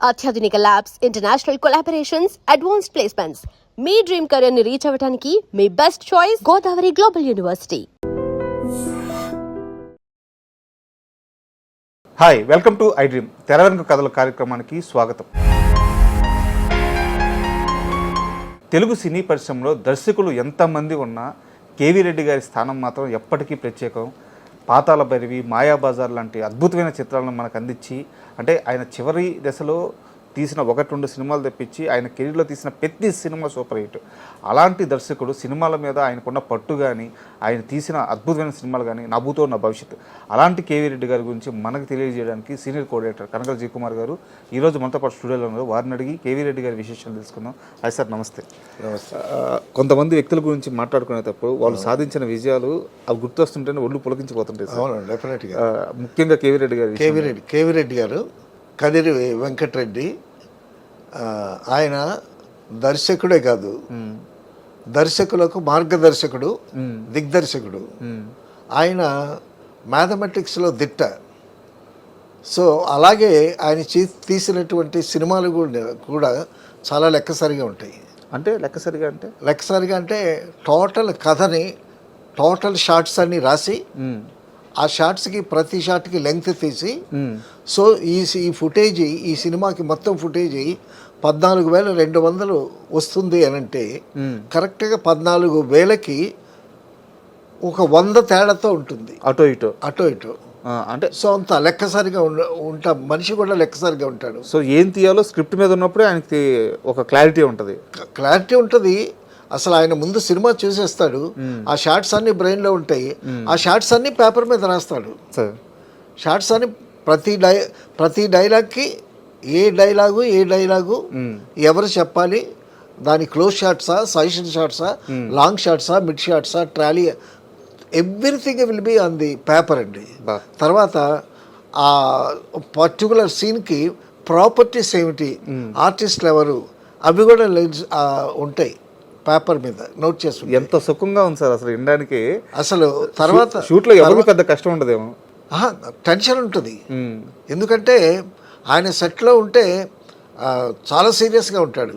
అత్యాధునిక labs, international collaborations, advanced placements. మీ dream career ని రీచ్ అవ్వడానికి మీ best choice Godavari global university. Hi, welcome to I dream తెర వెనుక కథల కార్యక్రమానికి స్వాగతం. తెలుగు సినీ పరిశ్రమలో దర్శకులు ఎంతమంది ఉన్నా కేవీ రెడ్డి గారి స్థానం మాత్రం ఎప్పటికీ ప్రత్యేకం. పాతాళ భైరవి, మాయాబజార్ లాంటి అద్భుతమైన చిత్రాలను మనకు అందించి, అంటే ఆయన చివరి దశలో తీసిన 1-2 సినిమాలు తెప్పించి ఆయన కెరీర్లో తీసిన ప్రతి సినిమా సూపర్ హిట్. అలాంటి దర్శకుడు సినిమాల మీద ఆయనకున్న పట్టు కానీ, ఆయన తీసిన అద్భుతమైన సినిమాలు కానీ నవ్వుతో నా భవిష్యత్తు. అలాంటి కేవీ రెడ్డి గారి గురించి మనకు తెలియజేయడానికి senior coordinator Kanakala G Kumar గారు ఈరోజు మనతో పాటు స్టూడియోలో ఉన్నారు. వారిని అడిగి కేవీ రెడ్డి గారి విశేషాలు తెలుసుకుందాం. అది సార్, నమస్తే. నమస్తే. కొంతమంది వ్యక్తుల గురించి మాట్లాడుకునేటప్పుడు వాళ్ళు సాధించిన విజయాలు అవి గుర్తొస్తుంటేనే ఒళ్ళు పులకించిపోతుంటాయి. అవును, డెఫినెట్గా. ముఖ్యంగా కేవీ రెడ్డి గారు కేవీ రెడ్డి గారు కదిరి వెంకటరెడ్డి, ఆయన దర్శకుడే కాదు, దర్శకులకు మార్గదర్శకుడు, దిగ్దర్శకుడు. ఆయన మ్యాథమెటిక్స్లో దిట్ట. సో అలాగే ఆయన తీసినటువంటి సినిమాలు కూడా చాలా లెక్కసరిగా ఉంటాయి. అంటే లెక్కసరిగా అంటే టోటల్ కథని, టోటల్ షార్ట్స్ అన్ని రాసి, ఆ షార్ట్స్కి ప్రతి షార్ట్కి లెంగ్త్ తీసి, సో ఈ ఫుటేజీ, ఈ సినిమాకి మొత్తం ఫుటేజీ 14,200 వస్తుంది అని అంటే కరెక్ట్గా 14,000కి ఒక 100 తేడాతో ఉంటుంది, అటో ఇటో. అంటే సో అంత లెక్కసరిగా మనిషి కూడా లెక్కసరిగా ఉంటాడు. సో ఏం తీయాలో స్క్రిప్ట్ మీద ఉన్నప్పుడే ఆయనకి ఒక క్లారిటీ ఉంటుంది. అసలు ఆయన ముందు సినిమా చూసేస్తాడు, ఆ షార్ట్స్ అన్ని బ్రెయిన్లో ఉంటాయి, ఆ షార్ట్స్ అన్ని పేపర్ మీద రాస్తాడు. షార్ట్స్ అన్ని ప్రతి డైలాగ్కి ఏ డైలాగు ఎవరు చెప్పాలి, దాని క్లోజ్ షాట్సా, సజెషన్ షాట్సా, లాంగ్ షాట్సా, మిడ్ షాట్సా, trolley, everything will be on the paper అండి. తర్వాత ఆ పర్టికులర్ సీన్కి ప్రాపర్టీస్ ఏమిటి, ఆర్టిస్టులు ఎవరు, అవి కూడా ఉంటాయి పేపర్ మీద నోట్ చేసి. ఎంత సుఖంగా ఉంది సార్ అసలు వినడానికి. అసలు తర్వాత షూట్లో ఎవరికి పెద్ద కష్టం ఉండదేమో, టెన్షన్ ఉంటుంది. ఎందుకంటే ఆయన సెట్లో ఉంటే చాలా సీరియస్గా ఉంటాడు.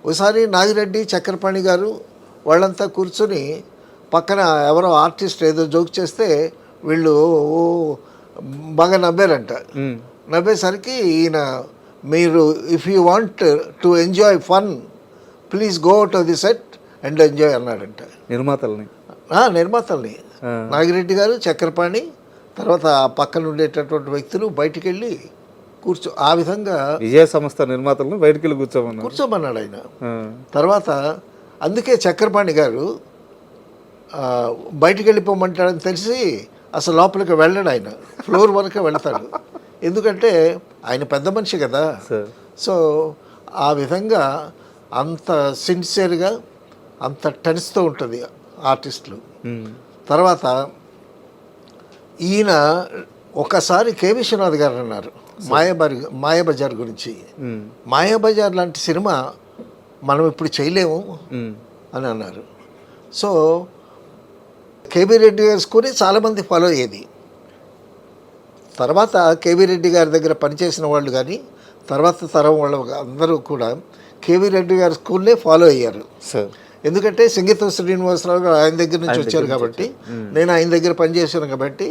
ఒకసారి నాగిరెడ్డి, చక్రపాణి గారు వాళ్ళంతా కూర్చొని పక్కన ఎవరో ఆర్టిస్ట్ ఏదో జోక్ చేస్తే వీళ్ళు బాగా నవ్వారంట. నవ్వేసరికి ఈయన, మీరు if you want to enjoy fun please go out of the set and enjoy అన్నాడంట. నిర్మాతల్ని నాగిరెడ్డి గారు, చక్రపాణి, తర్వాత ఆ పక్కన ఉండేటటువంటి వ్యక్తులు బయటికి వెళ్ళి ఆ విధంగా విజయ సంస్థ నిర్మాతలను బయటికి వెళ్ళి కూర్చోమన్నాడు ఆయన. తర్వాత అందుకే చక్రపాణి గారు బయటికి వెళ్ళిపోమంటాడని తెలిసి అసలు లోపలికి వెళ్ళాడు. ఆయన ఫ్లోర్ వరకే వెళ్తాడు, ఎందుకంటే ఆయన పెద్ద మనిషి కదా. సో ఆ విధంగా అంత సిన్సియర్గా, అంత టెన్స్తో ఉంటుంది ఆర్టిస్టులు. తర్వాత ఈయన ఒకసారి కె విశ్వనాథ్ గారు అన్నారు మాయాబజార్ గురించి. మాయాబజార్ లాంటి సినిమా మనం ఇప్పుడు చేయలేము అని అన్నారు. సో కేవీ రెడ్డి గారి స్కూల్ని చాలామంది ఫాలో అయ్యేది. తర్వాత కేవీ రెడ్డి గారి దగ్గర పనిచేసిన వాళ్ళు కానీ, తర్వాత తరం వాళ్ళు అందరూ కూడా కేవీ రెడ్డి గారి స్కూల్నే ఫాలో అయ్యారు. ఎందుకంటే సంగీతం శ్రీనివాసరావు గారు ఆయన దగ్గర నుంచి వచ్చారు కాబట్టి, నేను ఆయన దగ్గర పనిచేశాను కాబట్టి,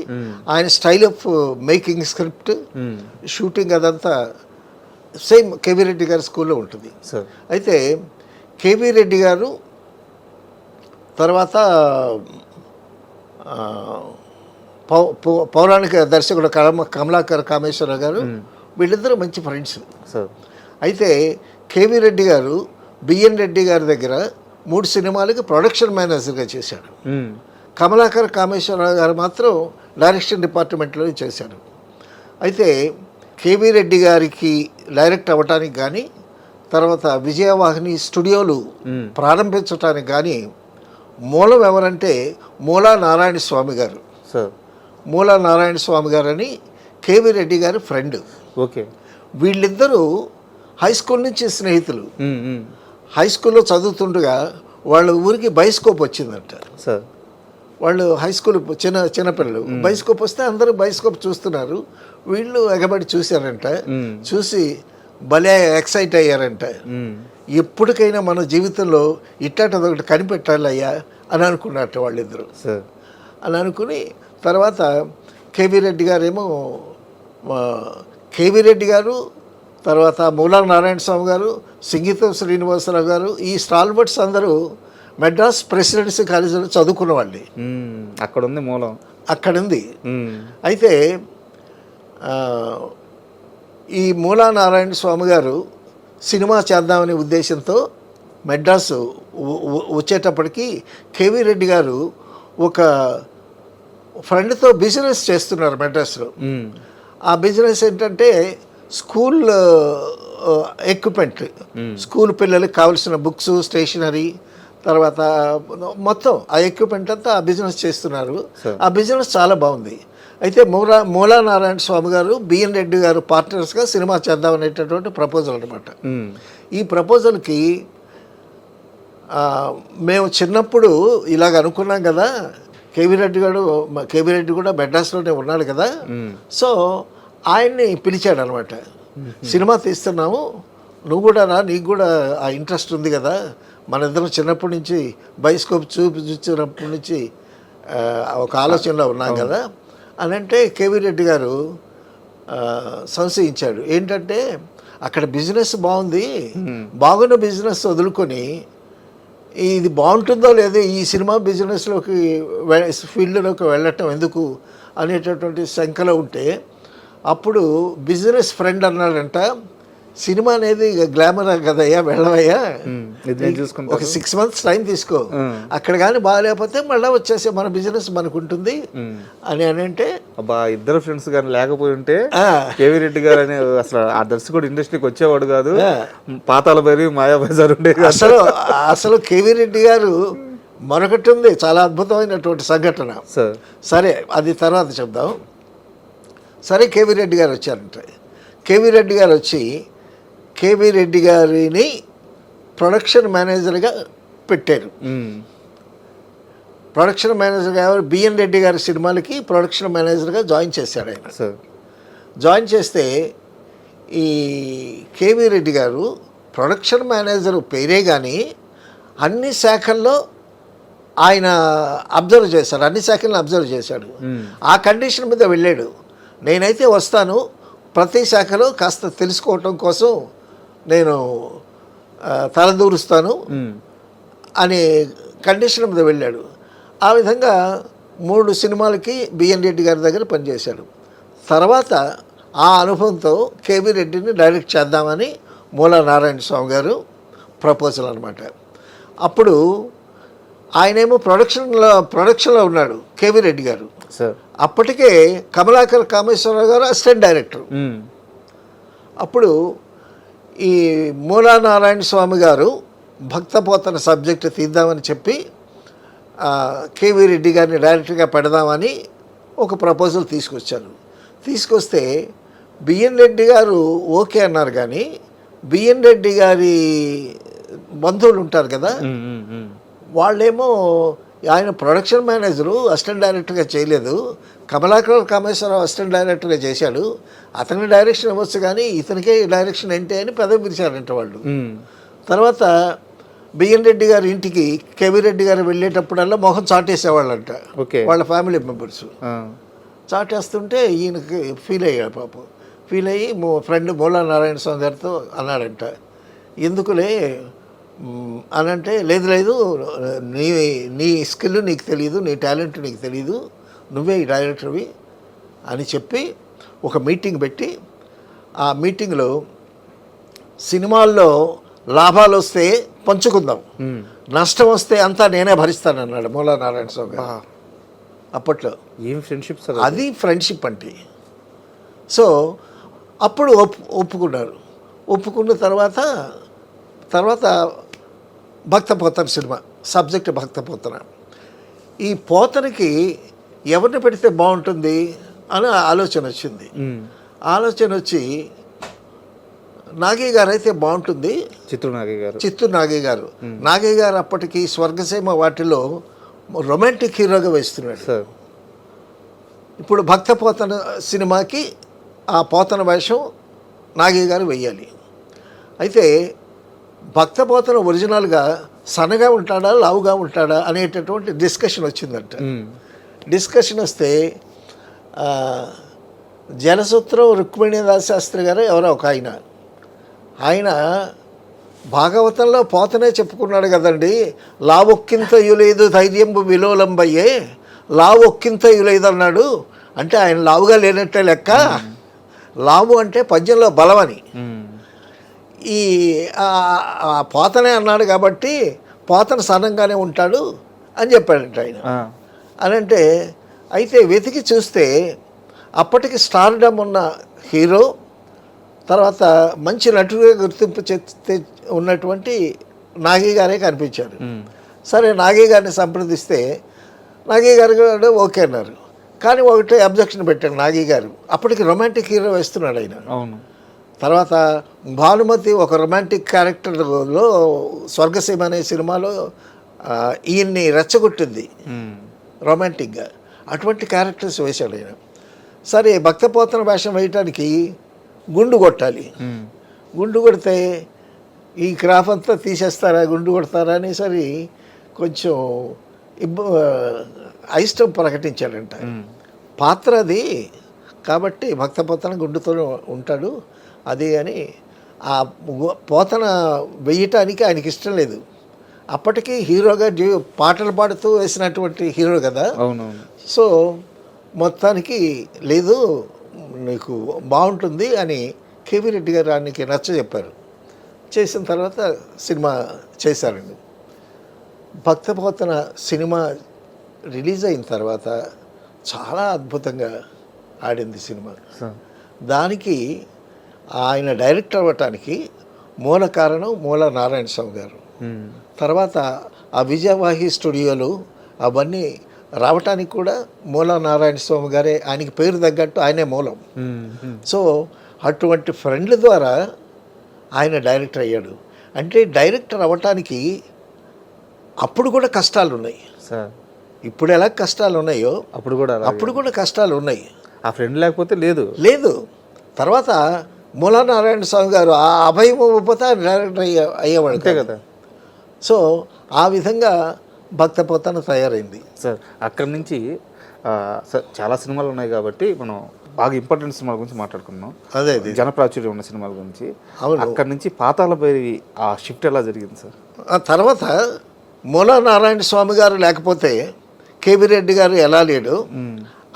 ఆయన style of making script, shooting అదంతా సేమ్ కేవీ రెడ్డి గారి స్కూల్లో ఉంటుంది. అయితే కేవీ రెడ్డి గారు తర్వాత పౌరాణిక దర్శకుడు కమలాకర్ కామేశ్వరరావు గారు, వీళ్ళిద్దరూ మంచి ఫ్రెండ్స్. అయితే కేవీ రెడ్డి గారు బిఎన్ రెడ్డి గారి దగ్గర 3 సినిమాలకి ప్రొడక్షన్ మేనేజర్గా చేశాడు. కమలాకర్ కామేశ్వరరావు గారు మాత్రం డైరెక్షన్ డిపార్ట్మెంట్లో చేశారు. అయితే కేవీ రెడ్డి గారికి డైరెక్ట్ అవ్వటానికి కానీ, తర్వాత విజయవాహిని స్టూడియోలు ప్రారంభించడానికి కానీ మూలం ఎవరంటే మూలా నారాయణ స్వామి గారు. మూలా నారాయణ స్వామి గారు అని కేవీ రెడ్డి గారి ఫ్రెండ్. వీళ్ళిద్దరూ హై స్కూల్ నుంచి స్నేహితులు. హై స్కూల్లో చదువుతుండగా వాళ్ళ ఊరికి బైస్కోప్ వచ్చిందంట. వాళ్ళు హై స్కూల్ చిన్నపిల్లలు బైస్కోప్ వస్తే అందరూ బైస్కోప్ చూస్తున్నారు. వీళ్ళు ఎగబడి చూశారంట. చూసి భలే ఎక్సైట్ అయ్యారంట. ఎప్పటికైనా మన జీవితంలో ఇట్టది ఒకటి కనిపెట్టాలయ్యా అని అనుకున్నట్టు వాళ్ళిద్దరు. సార్ అని అనుకుని తర్వాత కేవీ రెడ్డి గారేమో కేవీ రెడ్డి గారు, తర్వాత మూలా నారాయణ స్వామి గారు, సింగీతం శ్రీనివాసరావు గారు, ఈ స్టాల్వర్డ్స్ అందరూ మెడ్రాస్ ప్రెసిడెన్సీ కాలేజీలో చదువుకున్న వాళ్ళే. అక్కడ ఉంది మూలం, అక్కడుంది. అయితే ఈ మూలా నారాయణ స్వామి గారు సినిమా చేద్దామనే ఉద్దేశంతో మెడ్రాసు వచ్చేటప్పటికి కేవీ రెడ్డి గారు ఒక ఫ్రెండ్తో బిజినెస్ చేస్తున్నారు మెడ్రాస్లో. ఆ బిజినెస్ ఏంటంటే స్కూల్ ఎక్విప్మెంట్, స్కూల్ పిల్లలకి కావాల్సిన బుక్స్, స్టేషనరీ, తర్వాత మొత్తం ఆ ఎక్విప్మెంట్ అంతా ఆ బిజినెస్ చేస్తున్నారు. ఆ బిజినెస్ చాలా బాగుంది. అయితే మూలా నారాయణ స్వామి గారు, బిఎన్ రెడ్డి గారు పార్ట్నర్స్గా సినిమా చేద్దామనేటటువంటి ప్రపోజల్ అనమాట. ఈ ప్రపోజల్కి మేము చిన్నప్పుడు ఇలాగ అనుకున్నాం కదా, కేవీ రెడ్డి కూడా మెడ్రాస్లోనే ఉన్నాడు కదా, సో ఆయన్ని పిలిచాడు అనమాట. సినిమా తీస్తున్నాము, నువ్వు కూడా రా, నీకు కూడా ఆ ఇంట్రెస్ట్ ఉంది కదా, మన ఇద్దరం చిన్నప్పటి నుంచి బయోస్కోప్ చూసినప్పటి నుంచి ఒక ఆలోచనలో ఉన్నాం కదా అని అంటే కేవీ రెడ్డి గారు సంశయించాడు. ఏంటంటే అక్కడ బిజినెస్ బాగుంది, బాగున్న బిజినెస్ వదులుకొని ఇది బాగుంటుందో లేదో ఈ సినిమా బిజినెస్లోకి ఫీల్డ్లోకి వెళ్ళటం ఎందుకు అనేటటువంటి శంకలో ఉంటే, అప్పుడు బిజినెస్ ఫ్రెండ్ అన్నాడంట, సినిమా అనేది గ్లామర్ కదయ్యా, వెళ్ళవయ్యా, ఒక 6 months టైం తీసుకో, అక్కడ కానీ బాగాలేకపోతే మళ్ళీ వచ్చేసే మన బిజినెస్ మనకు ఉంటుంది అని అంటే. అబ్బా, ఇద్దరు ఫ్రెండ్స్ కానీ లేకపోయి ఉంటే కేవీ రెడ్డి గారు అనే అసలు ఆ దర్శకుడు ఇండస్ట్రీకి వచ్చేవాడు కాదు, పాతాల బరి మాయా బజార్ ఉండే. అసలు కేవీ రెడ్డి గారు మరొకటి ఉంది, చాలా అద్భుతమైనటువంటి సంఘటన. సరే, అది తర్వాత చెప్దాం. సరే, కేవీ రెడ్డి గారు వచ్చారంట. కేవీ రెడ్డి గారు వచ్చి కేవీ రెడ్డి గారిని ప్రొడక్షన్ మేనేజర్గా పెట్టారు. ప్రొడక్షన్ మేనేజర్గా బిఎన్ రెడ్డి గారి సినిమాలకి ప్రొడక్షన్ మేనేజర్గా జాయిన్ చేశాడు ఆయన. జాయిన్ చేస్తే ఈ కేవీ రెడ్డి గారు ప్రొడక్షన్ మేనేజర్ పేరే కానీ అన్ని శాఖల్లో ఆయన అబ్జర్వ్ చేశాడు, అన్ని శాఖలను అబ్జర్వ్ చేశాడు. ఆ కండిషన్ మీద వెళ్ళాడు, నేనైతే వస్తాను, ప్రతి శాఖలో కాస్త తెలుసుకోవటం కోసం నేను తలదూరుస్తాను అనే కండిషన్ మీద వెళ్ళాడు. ఆ విధంగా 3 సినిమాలకి బిఎన్ రెడ్డి గారి దగ్గర పనిచేశాడు. తర్వాత ఆ అనుభవంతో కేవీ రెడ్డిని డైరెక్ట్ చేద్దామని మూలా నారాయణ స్వామి గారు ప్రపోజల్ అనమాట. అప్పుడు ఆయనేమో ప్రొడక్షన్లో ఉన్నాడు కేవీ రెడ్డి గారు. అప్పటికే కమలాకర్ కామేశ్వరరావు గారు అసిస్టెంట్ డైరెక్టర్. అప్పుడు ఈ మూలా నారాయణ స్వామి గారు భక్తపోతన సబ్జెక్ట్ తీద్దామని చెప్పి కేవీ రెడ్డి గారిని డైరెక్ట్గా పెడదామని ఒక ప్రపోజల్ తీసుకొచ్చారు. తీసుకొస్తే బిఎన్ రెడ్డి గారు ఓకే అన్నారు, కానీ బిఎన్ రెడ్డి గారి బంధువులు ఉంటారు కదా, వాళ్ళేమో ఆయన ప్రొడక్షన్ మేనేజరు అసిస్టెంట్ డైరెక్టర్గా చేయలేదు, కమలాకర్ కామేశ్వరరావు అసిస్టెంట్ డైరెక్టర్గా చేశాడు, అతనికి డైరెక్షన్ ఇవ్వచ్చు కానీ ఇతనికే డైరెక్షన్ ఏంటి అని పెదవి పిలిచారంట వాళ్ళు. తర్వాత బిఎన్ రెడ్డి గారి ఇంటికి కేవీ రెడ్డి గారు వెళ్ళేటప్పుడల్లా మొహం చాటేసేవాళ్ళంట వాళ్ళ ఫ్యామిలీ మెంబర్స్. చాటేస్తుంటే ఈయనకి ఫీల్ అయ్యాడు పాపం. ఫీల్ అయ్యి ఫ్రెండ్ మూలా నారాయణ స్వామి గారితో అన్నాడంట, ఎందుకులే అని అంటే, లేదు నీ స్కిల్ నీకు తెలియదు, నీ టాలెంట్ నీకు తెలియదు, నువ్వే ఈ డైరెక్టర్వి అని చెప్పి ఒక మీటింగ్ పెట్టి, ఆ మీటింగ్లో సినిమాల్లో లాభాలు వస్తే పంచుకుందాం, నష్టం వస్తే అంతా నేనే భరిస్తానన్నాడు మూలా నారాయణ స్వామి గారు. అప్పట్లో ఏం ఫ్రెండ్షిప్, అది ఫ్రెండ్షిప్ అంటే. సో అప్పుడు ఒప్పుకున్నారు. ఒప్పుకున్న తర్వాత భక్తపోతన సినిమా సబ్జెక్ట్ భక్తపోతన. ఈ పోతనకి ఎవరిని పెడితే బాగుంటుంది అని ఆలోచన వచ్చింది. ఆలోచన వచ్చి నాగయ్య గారు అయితే బాగుంటుంది, చిత్తూరు నాగయ్య గారు. నాగయ్య గారు అప్పటికి స్వర్గసీమ వాటిలో రొమాంటిక్ హీరోగా వేస్తున్నాడు. ఇప్పుడు భక్తపోతన సినిమాకి ఆ పోతన వేషం నాగయ్య గారు వెయ్యాలి. అయితే భక్తపోతన ఒరిజినల్గా సన్నగా ఉంటాడా లావుగా ఉంటాడా అనేటటువంటి డిస్కషన్ వచ్చిందంట. డిస్కషన్ వస్తే జలసూత్రం రుక్మిణీదాస్ శాస్త్రి గారు ఎవరో ఒక ఆయన భాగవతంలో పోతనే చెప్పుకున్నాడు కదండి, లావొక్కింతయు లేదు ధైర్యంబు విలోలంబయ్యే, లావొక్కింతయు లేదు అన్నాడు. అంటే ఆయన లావుగా లేనట్టే లెక్క. లావు అంటే పద్యంలో బలమని. ఈ పోతనే అన్నాడు కాబట్టి పోతన సన్నంగానే ఉంటాడు అని చెప్పాడంట ఆయన. అని అంటే అయితే వెతికి చూస్తే అప్పటికి స్టార్డమ్ ఉన్న హీరో, తర్వాత మంచి నటుడిగా గుర్తింపు ఉన్నటువంటి నాగి గారే కనిపించారు. సరే నాగి గారిని సంప్రదిస్తే నాగి గారు కూడా ఓకే అన్నారు. కానీ ఒకటే అబ్జెక్షన్ పెట్టాడు నాగి గారు, అప్పటికి రొమాంటిక్ హీరో వేస్తున్నాడు ఆయన. తర్వాత భానుమతి ఒక రొమాంటిక్ క్యారెక్టర్లో స్వర్గసీమ అనే సినిమాలో ఈయన్ని రెచ్చగొట్టింది రొమాంటిక్గా. అటువంటి క్యారెక్టర్స్ వేశాడు ఆయన. సరే భక్తపోతన వేషం వేయటానికి గుండు కొట్టాలి. గుండు కొడితే ఈ క్రాఫ్ అంతా తీసేస్తారా, గుండు కొడతారా అని సరి కొంచెం అయిష్టం ప్రకటించాడంట. పాత్ర అది కాబట్టి భక్తపోతన గుండుతో ఉంటాడు అది అని. ఆ పోతన వేయటానికి ఆయనకి ఇష్టం లేదు. అప్పటికి హీరోగా పాటలు పాడుతూ వేసినటువంటి హీరో కదా. సో మొత్తానికి లేదు, నీకు బాగుంటుంది అని కేవీ రెడ్డి గారు ఆయనకి నచ్చ చెప్పారు. చేసిన తర్వాత సినిమా చేశారండి. భక్తపోతన సినిమా రిలీజ్ అయిన తర్వాత చాలా అద్భుతంగా ఆడింది సినిమా. దానికి ఆయన డైరెక్టర్ అవ్వటానికి మూల కారణం మూల నారాయణ స్వామి గారు. తర్వాత ఆ విజయవాహి స్టూడియోలు అవన్నీ రావటానికి కూడా మూల నారాయణ స్వామి గారే, ఆయనకి పేరు తగ్గట్టు ఆయనే మూలం. సో అటువంటి ఫ్రెండ్ల ద్వారా ఆయన డైరెక్టర్ అయ్యాడు. అంటే డైరెక్టర్ అవ్వటానికి అప్పుడు కూడా కష్టాలు ఉన్నాయి. ఇప్పుడు ఎలా కష్టాలు ఉన్నాయో అప్పుడు కూడా కష్టాలు ఉన్నాయి. ఆ ఫ్రెండ్ లేకపోతే లేదు. తర్వాత మూల నారాయణ స్వామి గారు ఆ అభయం ఇవ్వకపోతే డైరెక్టర్ అయ్యేవాడు కదా. సో ఆ విధంగా భక్తపోతన తయారైంది సార్. అక్కడి నుంచి సార్ చాలా సినిమాలు ఉన్నాయి కాబట్టి మనం బాగా ఇంపార్టెంట్ సినిమాల గురించి మాట్లాడుకున్నాం. అదే జనప్రాచుర్యం ఉన్న సినిమాల గురించి. అక్కడి నుంచి పాతాళ భైరవి ఆ షిఫ్ట్ ఎలా జరిగింది సార్? ఆ తర్వాత మూల నారాయణ స్వామి గారు లేకపోతే కేవీ రెడ్డి గారు ఎలా లేడు,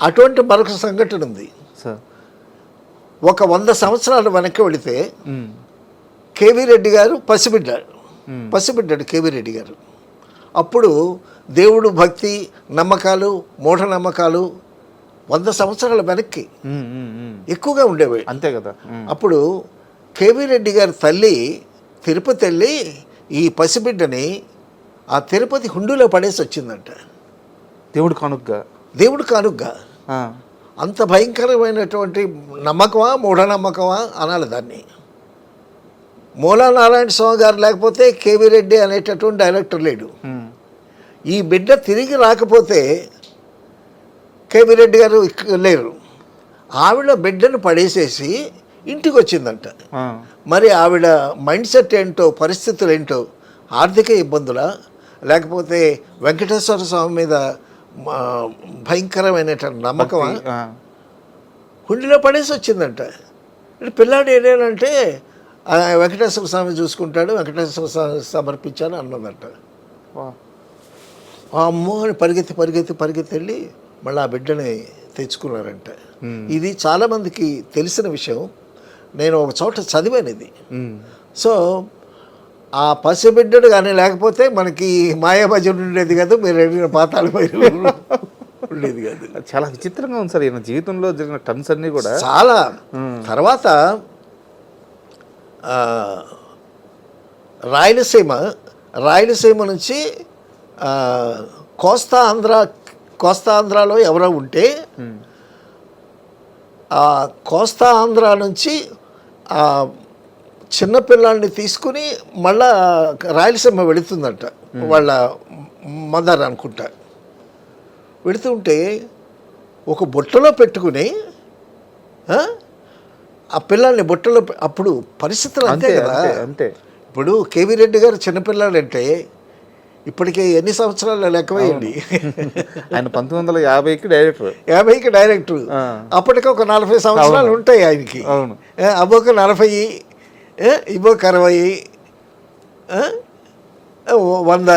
అటువంటి మరొక సంఘటన ఉంది సార్. ఒక 100 సంవత్సరాలు వెనక్కి వెళితే కేవీ రెడ్డి గారు పసిబిడ్డాడు కేవీ రెడ్డి గారు. అప్పుడు దేవుడు భక్తి నమ్మకాలు మూఢనమ్మకాలు 100 సంవత్సరాల వెనక్కి ఎక్కువగా ఉండేవి. అంతే కదా. అప్పుడు కేవీ రెడ్డి గారి తల్లి తిరుపతి వెళ్ళి ఈ పసిబిడ్డని ఆ తిరుపతి హుండీలో పడేసి వచ్చిందంట. దేవుడు కానుగ్గా. అంత భయంకరమైనటువంటి నమ్మకమా మూఢనమ్మకమా అనాలి దాన్ని. మూలా నారాయణ స్వామి గారు లేకపోతే కేవీ రెడ్డి అనేటటువంటి డైరెక్టర్ లేడు. ఈ బిడ్డ తిరిగి రాకపోతే కేవీ రెడ్డి గారు లేరు. ఆవిడ బిడ్డను పడేసేసి ఇంటికి వచ్చిందంట. మరి ఆవిడ మైండ్ సెట్ ఏంటో, పరిస్థితులు ఏంటో, ఆర్థిక ఇబ్బందులా లేకపోతే వెంకటేశ్వర స్వామి మీద భయంకరమైనటువంటి నమ్మకమా, హుండీలో పడేసి వచ్చిందంట. పిల్లాడు ఏదేనంటే వెంకటేశ్వర స్వామి చూసుకుంటాడు, వెంకటేశ్వర స్వామి సమర్పించాను అన్నదంట. అమ్మో అని పరిగెత్తి వెళ్ళి మళ్ళీ ఆ బిడ్డని తెచ్చుకున్నారంట. ఇది చాలామందికి తెలిసిన విషయం. నేను ఒక చోట చదివాను ఇది. సో ఆ పసిబిడ్డడు కానీ లేకపోతే మనకి మాయాబజన్ ఉండేది కాదు, మీరు అడిగిన పాతాళ భైరవి ఉండేది కాదు. చాలా విచిత్రంగా ఉంది సార్ ఈయన జీవితంలో జరిగిన టర్న్స్ అన్నీ కూడా చాలా. తర్వాత రాయలసీమ నుంచి కోస్తా ఆంధ్రాలో ఎవరో ఉంటే కోస్తా ఆంధ్రా నుంచి చిన్నపిల్లాడిని తీసుకుని మళ్ళా రాయలసీమ వెళుతుందంట. వాళ్ళ మదర్ అనుకుంటా. వెళుతుంటే ఒక బుట్టలో పెట్టుకుని ఆ పిల్లల్ని బుట్టలో అప్పుడు పరిస్థితులు అంతే అంతే కదా. అంతే అంతే ఇప్పుడు కేవీ రెడ్డి గారు చిన్నపిల్లాడంటే ఇప్పటికే ఎన్ని సంవత్సరాలు లెక్క వేయండి. ఆయన 1950కి డైరెక్టర్. 50కి డైరెక్టర్. అప్పటికి ఒక 40 సంవత్సరాలు ఉంటాయి ఆయనకి. అవును. అబ్బోక 40, ఇబ్బోక 60, 100,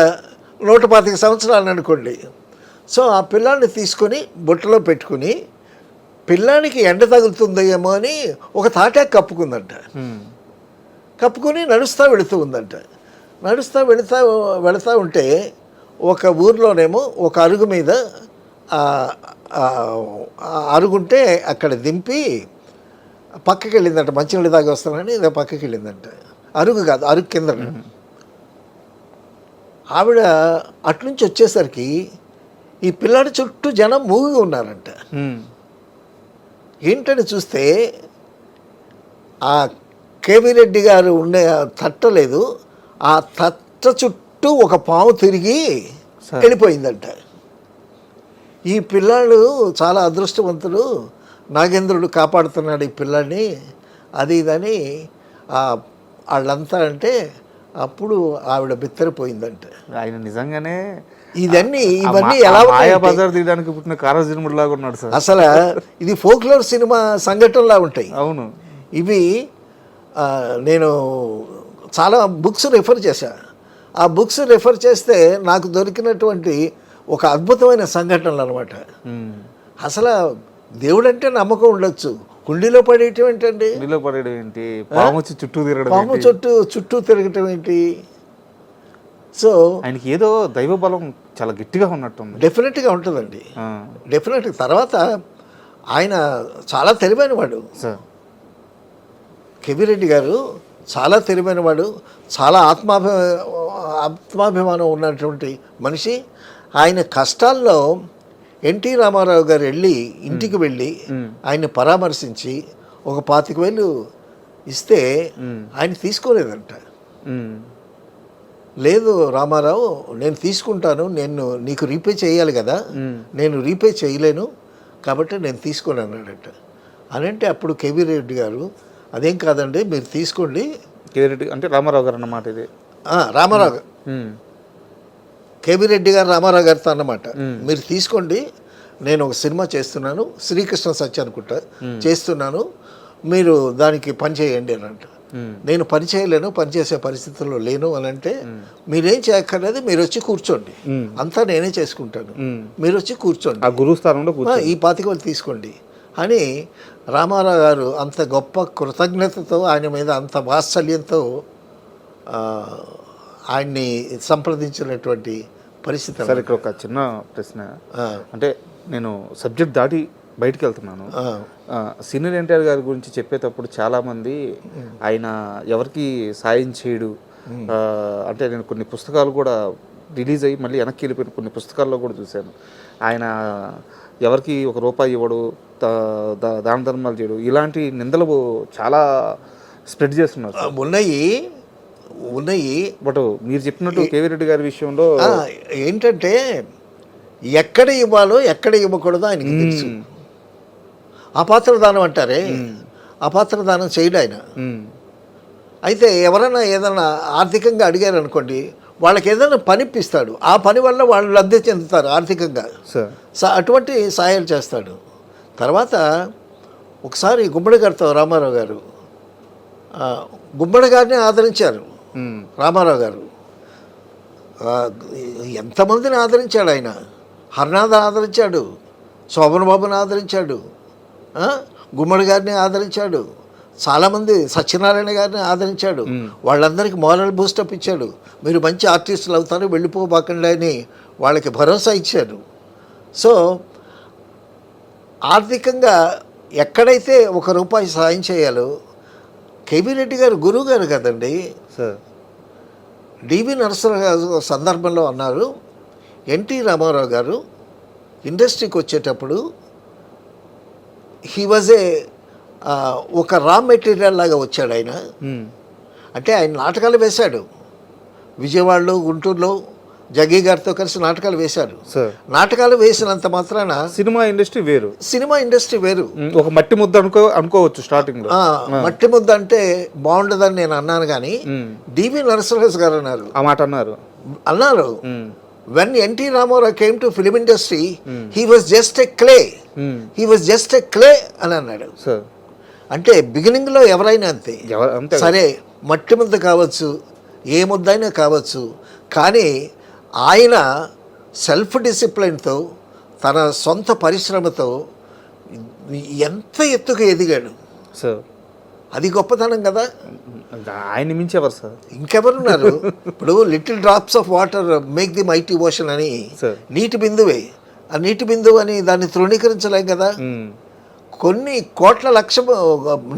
125 సంవత్సరాలు అనుకోండి. సో ఆ పిల్లాన్ని తీసుకొని బుట్టలో పెట్టుకుని పిల్లానికి ఎండ తగులుతుందేమో అని ఒక తాటాకు కప్పుకుందంట. కప్పుకొని నడుస్తూ వెళుతూ ఉందంట. నడుస్తూ వెళుతూ ఉంటే ఒక ఊర్లోనేమో ఒక అరుగు మీద అరుగుంటే అక్కడ దింపి పక్కకి వెళ్ళిందంట. మంచినీళ్ళు తాగి వస్తానని ఇదో పక్కకి వెళ్ళిందంట. అరుగు కాదు, అరుగు కింద. ఆవిడ అట్నుంచి వచ్చేసరికి ఈ పిల్లాడి చుట్టూ జనం మూగిగా ఉన్నారంట. ఏంటని చూస్తే ఆ కేవీ రెడ్డి గారు ఉండే తట్టలేదు, ఆ తట్ట చుట్టూ ఒక పాము తిరిగి వెళ్ళిపోయిందంట. ఈ పిల్లాడు చాలా అదృష్టవంతుడు, నాగేంద్రుడు కాపాడుతున్నాడు ఈ పిల్లాడిని, అది ఇదని వాళ్ళంతా అంటే అప్పుడు ఆవిడ బిత్తరపోయిందంట. ఆయన నిజంగానే ఇవన్నీ ఎలా బజార్ తీయడానికి పుట్టిన కారాజన్ముడు లాగా ఉన్నాడు సార్. అసలు ఇది ఫోక్లోర్ సినిమా సంఘటనలా ఉంటాయి. అవును. ఇవి నేను చాలా బుక్స్ రెఫర్ చేశా. ఆ బుక్స్ రెఫర్ చేస్తే నాకు దొరికినటువంటి ఒక అద్భుతమైన సంఘటనలు అనమాట. అసలు దేవుడు అంటే నమ్మకం ఉండొచ్చు, కుండీలో పడేయటం ఏంటండి, కుండీలో పడేయడం ఏంటి, పాము చుట్టూ తిరగడం, పాము చుట్టూ తిరగటం ఏంటి. సో ఆయనకి ఏదో దైవ బలం చాలా గట్టిగా ఉన్నట్టుంది. డెఫినెట్గా ఉంటుందండి, డెఫినెట్గా. తర్వాత ఆయన చాలా తెలివైనవాడు సార్. కేవీ రెడ్డి గారు చాలా తెలివైనవాడు, చాలా ఆత్మాభిమానం ఉన్నటువంటి మనిషి. ఆయన కష్టాల్లో ఎన్టీ రామారావు గారు ఇంటికి వెళ్ళి ఆయన్ని పరామర్శించి ఒక 25,000 ఇస్తే ఆయన తీసుకోలేదంట. లేదు రామారావు, నేను తీసుకుంటాను, నేను నీకు రీపే చేయాలి కదా, నేను రీపే చేయలేను కాబట్టి నేను తీసుకొని అన్నాడట. అనంటే అప్పుడు కేవీ రెడ్డి గారు అదేం కాదండి మీరు తీసుకోండి. కేవీ రెడ్డి అంటే రామారావు గారు అన్నమాట ఇది. రామారావు గారు, కేవీ రెడ్డి గారు రామారావు గారితో అన్నమాట, మీరు తీసుకోండి, నేను ఒక సినిమా చేస్తున్నాను, శ్రీకృష్ణ సత్య అనుకుంటా చేస్తున్నాను, మీరు దానికి పని చేయండి అని అంట. నేను పని చేయలేను, పనిచేసే పరిస్థితుల్లో లేను అని అంటే మీరేం చేయక్కర్లేదు, మీరు వచ్చి కూర్చోండి, అంతా నేనే చేసుకుంటాను, మీరు వచ్చి కూర్చోండి, ఆ గురువు స్థానంలో ఈ 25,000 తీసుకోండి అని రామారావు గారు అంత గొప్ప కృతజ్ఞతతో, ఆయన మీద అంత వాత్సల్యంతో ఆయన్ని సంప్రదించినటువంటి పరిస్థితి. సరే, ఇక్కడ ఒక చిన్న ప్రశ్న. అంటే నేను సబ్జెక్ట్ దాటి బయటికి వెళ్తున్నాను. సీనియర్ ఎన్టీఆర్ గారి గురించి చెప్పేటప్పుడు చాలామంది ఆయన ఎవరికి సాయం చేయడు, అంటే నేను కొన్ని పుస్తకాలు కూడా రిలీజ్ అయ్యి మళ్ళీ వెనక్కి వెళ్ళిపోయిన కొన్ని పుస్తకాల్లో కూడా చూశాను. ఆయన ఎవరికి ₹1 ఇవ్వడు, దాన ధర్మాలు చేయడు, ఇలాంటి నిందలు చాలా స్ప్రెడ్ చేస్తున్నారు. ఉన్నాయి. బట్ మీరు చెప్పినట్టు కేవీ రెడ్డి గారి విషయంలో ఏంటంటే ఎక్కడ ఇవ్వాలో ఎక్కడ ఇవ్వకూడదో ఆయనకి తెలుసు. అపాత్రదానం అంటారే, అపాత్రదానం చేయడు ఆయన. అయితే ఎవరైనా ఏదైనా ఆర్థికంగా అడిగారు అనుకోండి, వాళ్ళకి ఏదైనా పని ఇప్పిస్తాడు, ఆ పని వల్ల వాళ్ళు లబ్ధి చెందుతారు ఆర్థికంగా, అటువంటి సాయాలు చేస్తాడు. తర్వాత ఒకసారి గుమ్మడి గారితో రామారావు గారు, గుమ్మడి గారిని ఆదరించారు రామారావు గారు. ఎంతమందిని ఆదరించాడు ఆయన. హర్నాథ్ ఆదరించాడు, శోభన్ బాబుని ఆదరించాడు, గుమ్మడి గారిని ఆదరించాడు, చాలామంది సత్యనారాయణ గారిని ఆదరించాడు. వాళ్ళందరికీ మోరల్ బూస్టప్ ఇచ్చాడు. మీరు మంచి ఆర్టిస్టులు అవుతారు, వెళ్ళిపోబాకండి అని వాళ్ళకి భరోసా ఇచ్చాడు. సో ఆర్థికంగా ఎక్కడైతే ₹1 సాయం చేయాలో, కేవీ రెడ్డి గారు గురువు గారు కదండి సార్. డివి నరసరావు గారు సందర్భంలో అన్నారు, ఎన్టీ రామారావు గారు ఇండస్ట్రీకి వచ్చేటప్పుడు హీ వాజ్ ఒక రా మెటీరియల్ లాగా వచ్చాడు ఆయన. అంటే ఆయన నాటకాలు వేశాడు విజయవాడలో, గుంటూరులో, జగ్గీ గారితో కలిసి నాటకాలు వేశారు. సార్ నాటకాలు వేసినంత మాత్రాన సినిమా ఇండస్ట్రీ వేరు, సినిమా ఇండస్ట్రీ వేరు. ఒక మట్టి ముద్ద అనుకోవచ్చు స్టార్టింగ్ లో. మట్టి ముద్ద అంటే బాగుండదని నేను అన్నాను, కానీ డివి నరసింహరాజు గారు ఆ మాట అన్నారు when NT Rama Rao came to film industry he was just a clay, he was just a clay అని అన్నాడు. అంటే బిగినింగ్ లో ఎవరైనా అంతే. సరే మట్టి ముద్ద కావచ్చు, ఏ ముద్దైనా కావచ్చు, కానీ ఆయన సెల్ఫ్ డిసిప్లిన్తో తన సొంత పరిశ్రమతో ఎంత ఎత్తుకు ఎదిగాడు. అది గొప్పతనం కదా. ఆయన మించేవారు సార్ ఇంకెవరున్నారు? ఇప్పుడు little drops of water make the mighty ocean అని, నీటి బిందువే ఆ నీటి బిందువు అని దాన్ని తృణీకరించలేం కదా. కొన్ని కోట్ల లక్ష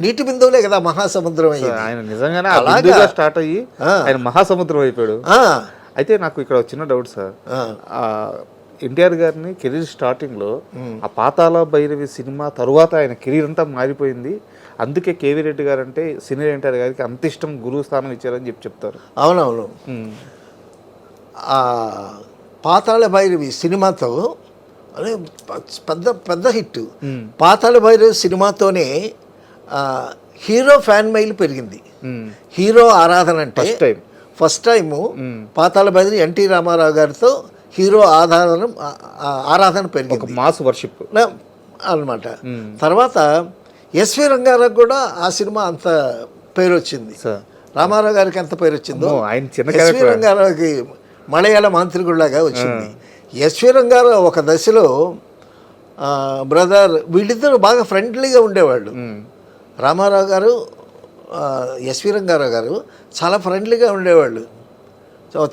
నీటి బిందువులే కదా మహాసముద్రం అయ్యింది. ఆయన నిజంగానే స్టార్ట్ అయ్యి ఆయన మహాసముద్రం అయిపోయాడు. అయితే నాకు ఇక్కడ చిన్న డౌట్ సార్, ఎన్టీఆర్ గారిని కెరీర్ స్టార్టింగ్లో ఆ పాతాళ భైరవి సినిమా తరువాత ఆయన కెరీర్ అంతా మారిపోయింది. అందుకే కేవీ రెడ్డి గారు అంటే సీనియర్ ఎన్టీఆర్ గారికి అంత ఇష్టం, గురువు స్థానం ఇచ్చారని చెప్తారు. అవునవును. పాతాళ భైరవి సినిమాతో అదే పెద్ద పెద్ద హిట్. పాతాళ భైరవి సినిమాతోనే హీరో ఫ్యాన్ మైల్ పెరిగింది. హీరో ఆరాధన అంటే ఫస్ట్ టైము పాతాళ భైరవి ఎన్టీ రామారావు గారితో హీరో ఆరాధన పెరిగింది, మాస్ వర్షిప్ అన్నమాట. తర్వాత ఎస్వి రంగారావు కూడా ఆ సినిమా అంత పేరు వచ్చింది. రామారావు గారికి ఎంత పేరు వచ్చిందో ఎస్వి రంగారావుకి మలయాళ మాంత్రికుడిలాగా వచ్చింది. ఎస్వి రంగారావు ఒక దశలో బ్రదర్ వీళ్ళిద్దరూ బాగా ఫ్రెండ్లీగా ఉండేవాళ్ళు. రామారావు గారు, ఎస్వి రంగారావు గారు చాలా ఫ్రెండ్లీగా ఉండేవాళ్ళు.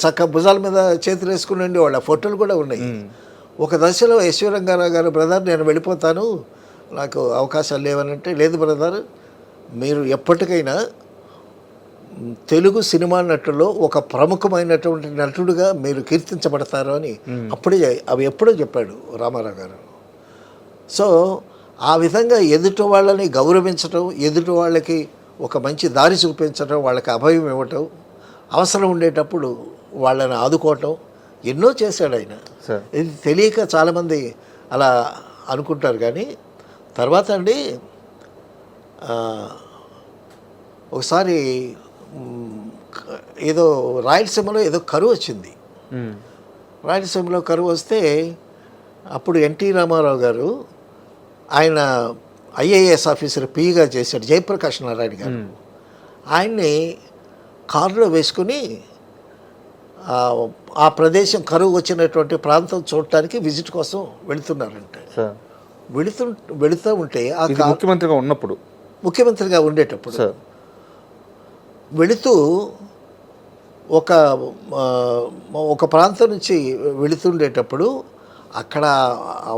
చక్క భుజాల మీద చేతులు వేసుకుని ఉండేవాళ్ళు. ఆ ఫోటోలు కూడా ఉన్నాయి. ఒక దశలో ఎస్వి రంగారావు గారు, బ్రదర్ నేను వెళ్ళిపోతాను, నాకు అవకాశాలు లేవనంటే, లేదు బ్రదర్ మీరు ఎప్పటికైనా తెలుగు సినిమా నటుల్లో ఒక ప్రముఖమైనటువంటి నటుడుగా మీరు కీర్తించబడతారు అని అవి ఎప్పుడో చెప్పాడు రామారావు గారు. సో ఆ విధంగా ఎదుటి వాళ్ళని గౌరవించడం, ఎదుటి వాళ్ళకి ఒక మంచి దారి చూపించడం, వాళ్ళకి అభయం ఇవ్వటం, అవసరం ఉండేటప్పుడు వాళ్ళని ఆదుకోవటం ఎన్నో చేశాడు ఆయన. ఇది తెలియక చాలామంది అలా అనుకుంటారు. కానీ తర్వాత అండి ఒకసారి ఏదో రాయలసీమలో ఏదో కరువు వచ్చింది. రాయలసీమలో కరువు వస్తే అప్పుడు ఎన్టీ రామారావు గారు, ఆయన ఐఏఎస్ ఆఫీసర్ పిగా చేశాడు, జయప్రకాష్ నారాయణ గారు. ఆయన్ని కారులో వేసుకుని ఆ ప్రదేశం కరువు వచ్చినటువంటి ప్రాంతం చూడటానికి విజిట్ కోసం వెళుతున్నారంట. వెళుతూ ఉంటే ముఖ్యమంత్రిగా ఉండేటప్పుడు వెళుతూ ఒక ప్రాంతం నుంచి వెళుతుండేటప్పుడు అక్కడ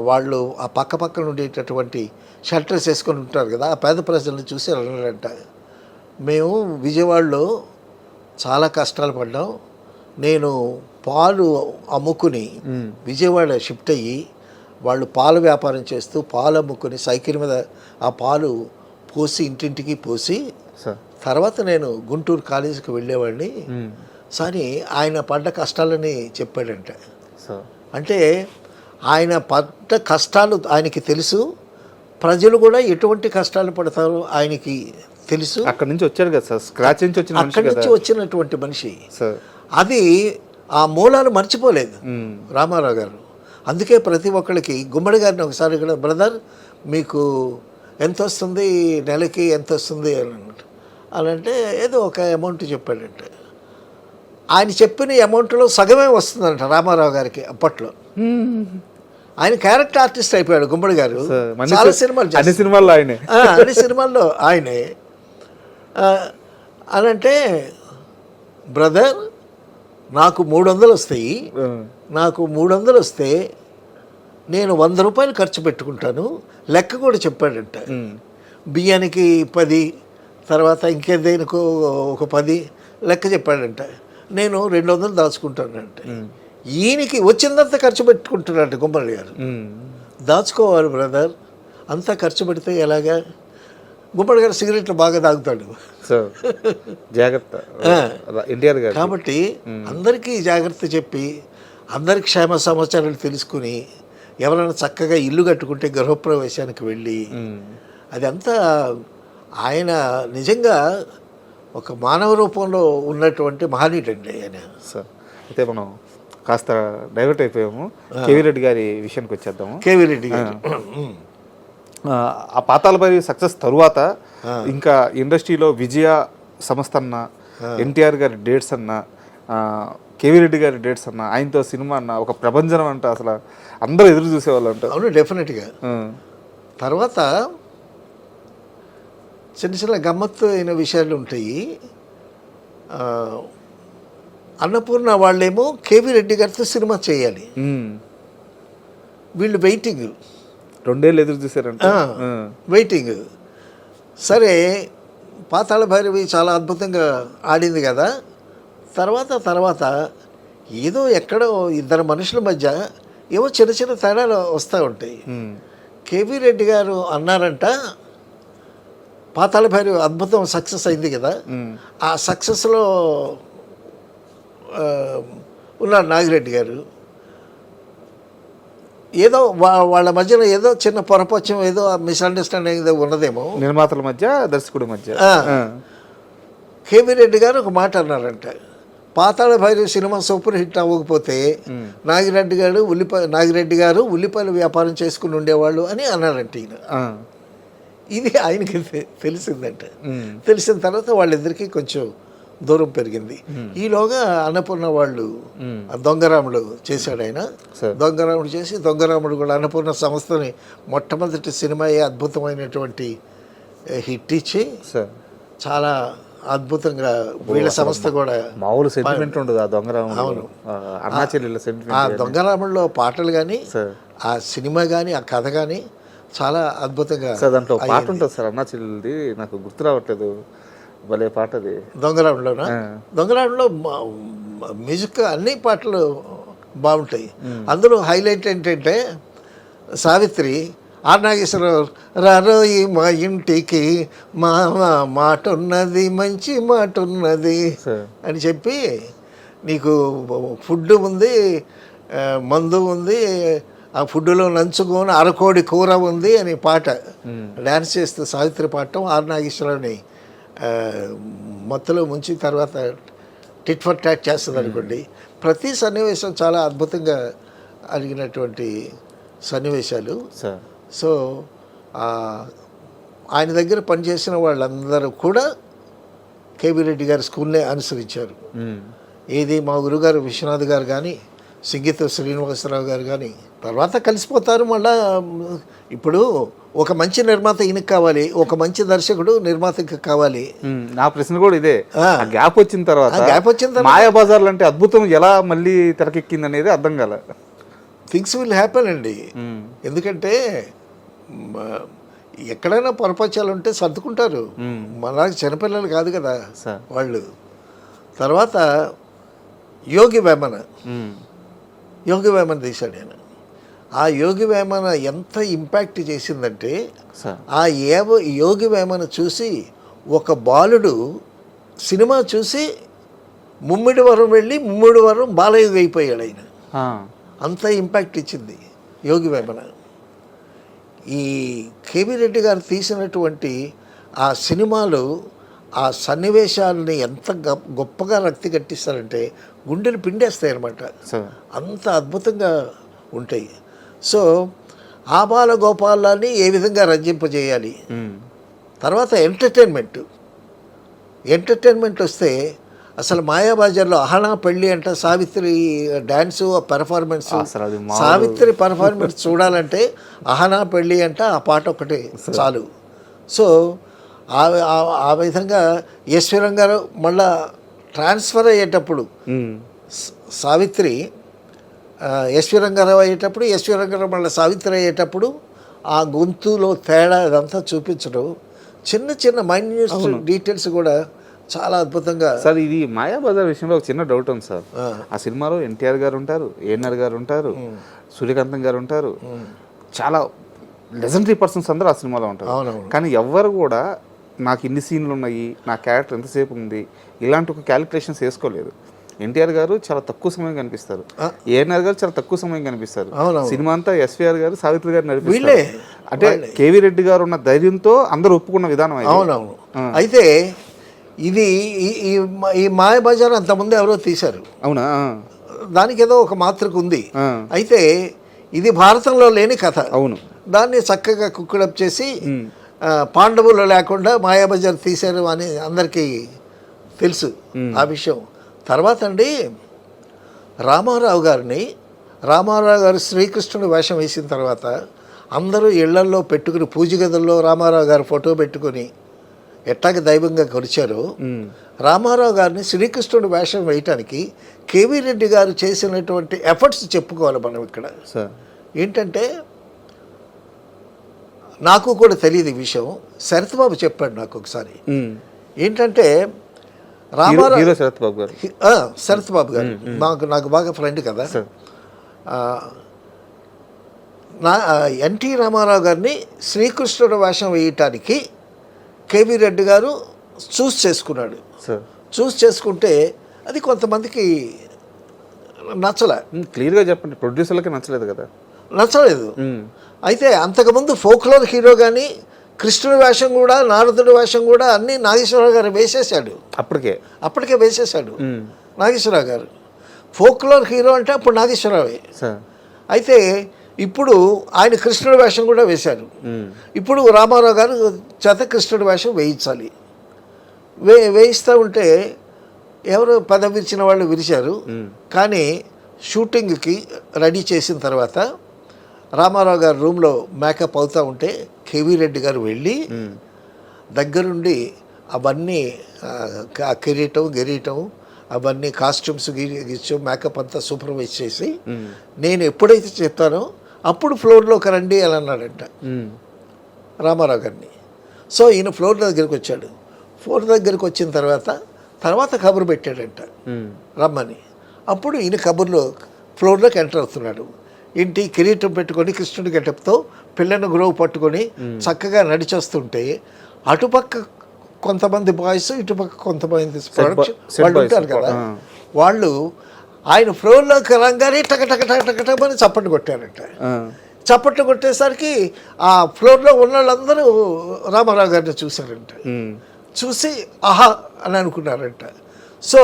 వాళ్ళు ఆ పక్కన ఉండేటటువంటి షెల్టర్స్ వేసుకొని ఉంటారు కదా, ఆ పేద ప్రజలను చూసి అన్నారంట, మేము విజయవాడలో చాలా కష్టాలు పడ్డాం, నేను పాలు అమ్ముకుని విజయవాడ షిఫ్ట్ అయ్యి వాళ్ళు పాల వ్యాపారం చేస్తూ పాలు అమ్ముకుని సైకిల్ మీద ఆ పాలు పోసి ఇంటింటికి పోసి తర్వాత నేను గుంటూరు కాలేజీకి వెళ్ళేవాడిని సరే ఆయన పడ్డ కష్టాలని చెప్పాడంట. అంటే ఆయన పడ్డ కష్టాలు ఆయనకి తెలుసు, ప్రజలు కూడా ఎటువంటి కష్టాలు పడతారో ఆయనకి తెలుసు. అక్కడి నుంచి వచ్చారు కదా సార్, స్క్రాచ్ నుంచి వచ్చిన అక్కడి నుంచి వచ్చినటువంటి మనిషి. అది ఆ మూలాలు మర్చిపోలేదు రామారావు గారు. అందుకే ప్రతి ఒక్కరికి గుమ్మడి గారిని ఒకసారి కూడా, బ్రదర్ మీకు ఎంత వస్తుంది నెలకి, ఎంత వస్తుంది అని అంటే ఏదో ఒక అమౌంట్ చెప్పాడంటే, ఆయన చెప్పిన అమౌంట్లో సగమే వస్తుందంట రామారావు గారికి. అప్పట్లో ఆయన క్యారెక్టర్ ఆర్టిస్ట్ అయిపోయాడు గుమ్మడి గారు. చాలా సినిమాలు, అన్ని సినిమాల్లో ఆయనే. అనంటే బ్రదర్ నాకు 300 వస్తాయి, నాకు 300 వస్తే నేను 100 రూపాయలు ఖర్చు పెట్టుకుంటాను, లెక్క కూడా చెప్పాడంట. బియ్యానికి 10, తర్వాత ఇంకేదేనికో ఒక 10 లెక్క చెప్పాడంట. నేను 200 దాచుకుంటానంట. ఈయనకి వచ్చిందంతా ఖర్చు పెట్టుకుంటున్నాడు గుమ్మడి గారు. దాచుకోవాలి బ్రదర్, అంతా ఖర్చు పెడితే ఎలాగా? గుమ్మడి గారు సిగరెట్లు బాగా తాగుతాడు, జాగ్రత్త ఎన్టీఆర్ గారు. కాబట్టి అందరికీ జాగ్రత్త చెప్పి అందరికి క్షేమ సమాచారాలు తెలుసుకుని ఎవరైనా చక్కగా ఇల్లు కట్టుకుంటే గృహప్రవేశానికి వెళ్ళి అదంతా ఆయన నిజంగా ఒక మానవ రూపంలో ఉన్నటువంటి మహనీయుడండి ఆయన. సార్ అయితే మనం కాస్త డైవర్ట్ అయిపోయాము. కేవీ రెడ్డి గారి విషయానికి వచ్చేద్దాము. కేవీ రెడ్డి గారు ఆ పాతాళభైరవి సక్సెస్ తరువాత ఇంకా ఇండస్ట్రీలో విజయ సంస్థ అన్న, ఎన్టీఆర్ గారి డేట్స్ అన్న, కేవీ రెడ్డి గారి డేట్స్ అన్న, ఆయనతో సినిమా అన్న ఒక ప్రభంజనం అంట. అసలు అందరూ ఎదురు చూసేవాళ్ళు అంట. అవును, డెఫినెట్గా. తర్వాత చిన్న చిన్న గమ్మత్తు అయిన విషయాలు ఉంటాయి. అన్నపూర్ణ వాళ్ళేమో కేవీ రెడ్డి గారితో సినిమా చేయాలి, వీళ్ళు వెయిటింగ్, 2 ఏళ్ళు ఎదురు చూసారంట. వెయిటింగ్. సరే, పాతాళ భైరవి చాలా అద్భుతంగా ఆడింది కదా. తర్వాత ఏదో ఎక్కడో ఇద్దరు మనుషుల మధ్య ఏవో చిన్న చిన్న తేడాలు వస్తూ ఉంటాయి. కేవీ రెడ్డి గారు అన్నారంట, పాతాళ భైరవి అద్భుతం సక్సెస్ అయింది కదా, ఆ సక్సెస్లో ఉన్నాడు నాగిరెడ్డి గారు. ఏదో వాళ్ళ మధ్యలో ఏదో చిన్న పొరపక్షం, ఏదో మిస్అండర్స్టాండింగ్ ఏదో ఉన్నదేమో నిర్మాతల మధ్య, దర్శకుడి మధ్య. కేవీ రెడ్డి గారు ఒక మాట అన్నారంట, పాతాళ భైరవి సినిమా సూపర్ హిట్ అవ్వకపోతే నాగిరెడ్డి గారు ఉల్లిపాయల వ్యాపారం చేసుకుని ఉండేవాళ్ళు అని అన్నారంట ఈయన. ఇది ఆయనకి తెలిసిందంట. తెలిసిన తర్వాత వాళ్ళిద్దరికీ కొంచెం దూరం పెరిగింది. ఈలోగా అన్నపూర్ణ వాళ్ళు దొంగరాముడు చేశాడు ఆయన. దొంగరాముడు చేసి, దొంగరాముడు కూడా అన్నపూర్ణ సంస్థని మొట్టమొదటి సినిమా అద్భుతమైనటువంటి హిట్ ఇచ్చి చాలా అద్భుతంగా వీళ్ళ సంస్థ కూడా మామూలు సెంటిమెంట్ ఉండదు ఆ దొంగరాముడు. అవును, అన్నా చెల్లెళ్ళ సెంటిమెంట్. ఆ దొంగరాముడిలో పాటలు కానీ, ఆ సినిమా కానీ, ఆ కథ కానీ చాలా అద్భుతంగా. సార్ దాంట్లో పాట ఉంటుంది సార్, అన్నా చెల్లెలది, నాకు గుర్తు రావట్లేదు, భలే పాట అది. దొంగరాముడిలోనా? దొంగరాముడిలో మ్యూజిక్ అన్ని పాటలు బాగుంటాయి. అందులో హైలైట్ ఏంటంటే సావిత్రి, ఆర్ నాగేశ్వరరావు రారోయి మా ఇంటికి, మా మాట ఉన్నది, మంచి మాట ఉన్నది అని చెప్పి, నీకు ఫుడ్ ఉంది, మందు ఉంది, ఆ ఫుడ్లో నంచుకొని అరకోడి కూర ఉంది అని పాట డ్యాన్స్ చేస్తూ సావిత్రి పాడటం, ఆర్ నాగేశ్వరరావుని మత్తులో ముంచి తర్వాత టిట్ ఫర్ టాట్ చేస్తుంది అనుకోండి. ప్రతి సన్నివేశం చాలా అద్భుతంగా అడిగినటువంటి సన్నివేశాలు. సో ఆయన దగ్గర పనిచేసిన వాళ్ళందరూ కూడా కేవీ రెడ్డి గారి స్కూల్నే అనుసరించారు. ఏది మా గురుగారు విశ్వనాథ్ గారు కానీ, సింగీత శ్రీనివాసరావు గారు కానీ తర్వాత కలిసిపోతారు. మళ్ళా ఇప్పుడు ఒక మంచి నిర్మాత ఈయనకి కావాలి, ఒక మంచి దర్శకుడు నిర్మాతకి కావాలి. నా ప్రశ్న కూడా ఇదే. గ్యాప్ వచ్చిన తర్వాత మాయాబజార్ లాంటి అద్భుతం ఎలా మళ్ళీ తెరకెక్కింది అనేది అర్థం కాల. థింగ్స్ విల్ హ్యాపెన్ అండి. ఎందుకంటే ఎక్కడైనా పొరపచ్చాలు ఉంటే సర్దుకుంటారు. మనకి చిన్నపిల్లలు కాదు కదా వాళ్ళు. తర్వాత యోగి వేమన తీశాడు ఆయన. ఆ యోగి వేమన ఎంత ఇంపాక్ట్ చేసిందంటే, ఆ యోగి వేమన చూసి ఒక బాలుడు సినిమా చూసి ముమ్మిడివరం వెళ్ళి ముమ్మిడివరం బాలయ్య అయిపోయాడు ఆయన. అంత ఇంపాక్ట్ ఇచ్చింది యోగి వేమన. ఈ కేవీ రెడ్డి గారు తీసినటువంటి ఆ సినిమాలు, ఆ సన్నివేశాలని ఎంత గొప్పగా రక్తి కట్టిస్తారంటే గుండెలు పిండేస్తాయి అన్నమాట. అంత అద్భుతంగా ఉంటాయి. సో ఆబాల గోపాలని ఏ విధంగా రంజింపజేయాలి. తర్వాత ఎంటర్టైన్మెంట్ వస్తే అసలు మాయాబజార్లో అహనా పెళ్ళి అంట, Savitri dance, performance, Savitri performance చూడాలంటే అహనా పెళ్ళి అంట ఆ పాట ఒకటి చాలు. సో ఆ విధంగా ఎస్వి రంగారావు మళ్ళా ట్రాన్స్ఫర్ అయ్యేటప్పుడు సావిత్రి ఎస్వి రంగారావు అయ్యేటప్పుడు, ఎస్వి రంగారావు మళ్ళీ సావిత్రి అయ్యేటప్పుడు ఆ గొంతులో తేడా ఇదంతా చూపించడం, చిన్న చిన్న మైన్యూట్ డీటెయిల్స్ కూడా చాలా అద్భుతంగా. సార్ ఇది మాయాబజార్ విషయంలో ఒక చిన్న డౌట్ ఉంది సార్. ఆ సినిమాలో ఎన్టీఆర్ గారు ఉంటారు, ఏఎన్ఆర్ గారు ఉంటారు, సూర్యకాంతం గారు ఉంటారు, చాలా లెజెండరీ పర్సన్స్ అందరూ ఆ సినిమాలో ఉంటారు. కానీ ఎవ్వరు కూడా నాకు ఇన్ని సీన్లు ఉన్నాయి, నా క్యారెక్టర్ ఎంతసేపు ఉంది, ఇలాంటి ఒక క్యాలిక్యులేషన్స్ వేసుకోలేదు. ఎన్టీఆర్ గారు చాలా తక్కువ సమయం కనిపిస్తారు, ఏఎన్ఆర్ గారు చాలా తక్కువ సమయం కనిపిస్తారు. సినిమా అంతా ఎస్వీఆర్ గారు, సావిత్రి గారు నడిపిస్తారు. అంటే కేవీ రెడ్డి గారు ఉన్న ధైర్యంతో అందరూ ఒప్పుకున్న విధానం. అవునవును. అయితే ఇది ఈ మాయాబజార్ అంతకుముందు ఎవరో తీశారు. అవునా? దానికి ఏదో ఒక మాతృక ఉంది. అయితే ఇది భారతంలో లేని కథ. అవును. దాన్ని చక్కగా కుక్కడప్ చేసి పాండవులు లేకుండా మాయాబజార్ తీశారు అని అందరికీ తెలుసు ఆ విషయం. తర్వాత అండి రామారావు గారు శ్రీకృష్ణుడు వేషం వేసిన తర్వాత అందరూ ఇళ్లల్లో పెట్టుకుని పూజ గదుల్లో రామారావు గారు ఫోటో పెట్టుకుని ఎట్టాగ దైవంగా కొలిచారో, రామారావు గారిని శ్రీకృష్ణుడు వేషం వేయటానికి కేవీ రెడ్డి గారు చేసినటువంటి ఎఫర్ట్స్ చెప్పుకోవాలి మనం ఇక్కడ. ఏంటంటే నాకు కూడా తెలియదు ఈ విషయం, శరత్ బాబు చెప్పాడు నాకు ఒకసారి. ఏంటంటే రామారావు శరత్ బాబు గారు నాకు బాగా ఫ్రెండ్ కదా. ఎన్టీ రామారావు గారిని శ్రీకృష్ణుడు వేషం వేయటానికి కేవీ రెడ్డి గారు చేసుకున్నాడు. చేసుకుంటే అది కొంతమందికి నచ్చలే. క్లియర్గా చెప్పండి, ప్రొడ్యూసర్లకి నచ్చలేదు కదా? నచ్చలేదు. అయితే అంతకుముందు ఫోక్లోర్ హీరో కానీ కృష్ణుడి వేషం కూడా, నారదుడి వేషం కూడా అన్నీ నాగేశ్వరరావు గారు వేసేసాడు. అప్పటికే వేసేసాడు నాగేశ్వరరావు గారు. ఫోక్లోర్ హీరో అంటే అప్పుడు నాగేశ్వరరావే. అయితే ఇప్పుడు ఆయన కృష్ణుడి వేషం కూడా వేశారు. ఇప్పుడు రామారావు గారు చేత కృష్ణుడి వేషం వేయించాలి. వేయిస్తూ ఉంటే ఎవరు పదవి విరిచిన వాళ్ళు విరిచారు. కానీ షూటింగ్కి రెడీ చేసిన తర్వాత రామారావు గారు రూమ్లో మేకప్ అవుతూ ఉంటే కేవీ రెడ్డి గారు వెళ్ళి దగ్గరుండి అవన్నీ కిరీటం అవన్నీ కాస్ట్యూమ్స్ గీచు మేకప్ అంతా సూపర్వైజ్ చేసి నేను ఎప్పుడైతే చెప్తానో అప్పుడు ఫ్లోర్లోకి రండి అని అన్నాడంట రామారావు గారిని. సో ఈయన ఫ్లోర్ దగ్గరికి వచ్చాడు. ఫ్లోర్ దగ్గరికి వచ్చిన తర్వాత కబురు పెట్టాడంట రమ్మని. అప్పుడు ఈయన కబుర్లో ఫ్లోర్లోకి ఎంటర్ అవుతున్నాడు. ఇంటి కిరీటం పెట్టుకొని కృష్ణుడి గెటప్తో పిల్లను గ్రోవ్ పట్టుకొని చక్కగా నడిచొస్తుంటే అటుపక్క కొంతమంది బాయ్స్, ఇటుపక్క కొంతమంది వాళ్ళు ఉంటారు కదా, వాళ్ళు ఆయన ఫ్లోర్లోకి రంగానే టకటకటకటకటమని చప్పట్లు కొట్టారంట. చప్పట్లు కొట్టేసరికి ఆ ఫ్లోర్లో ఉన్న వాళ్ళందరూ రామారావు గారిని చూశారంట. చూసి ఆహా అని అనుకున్నారంట. సో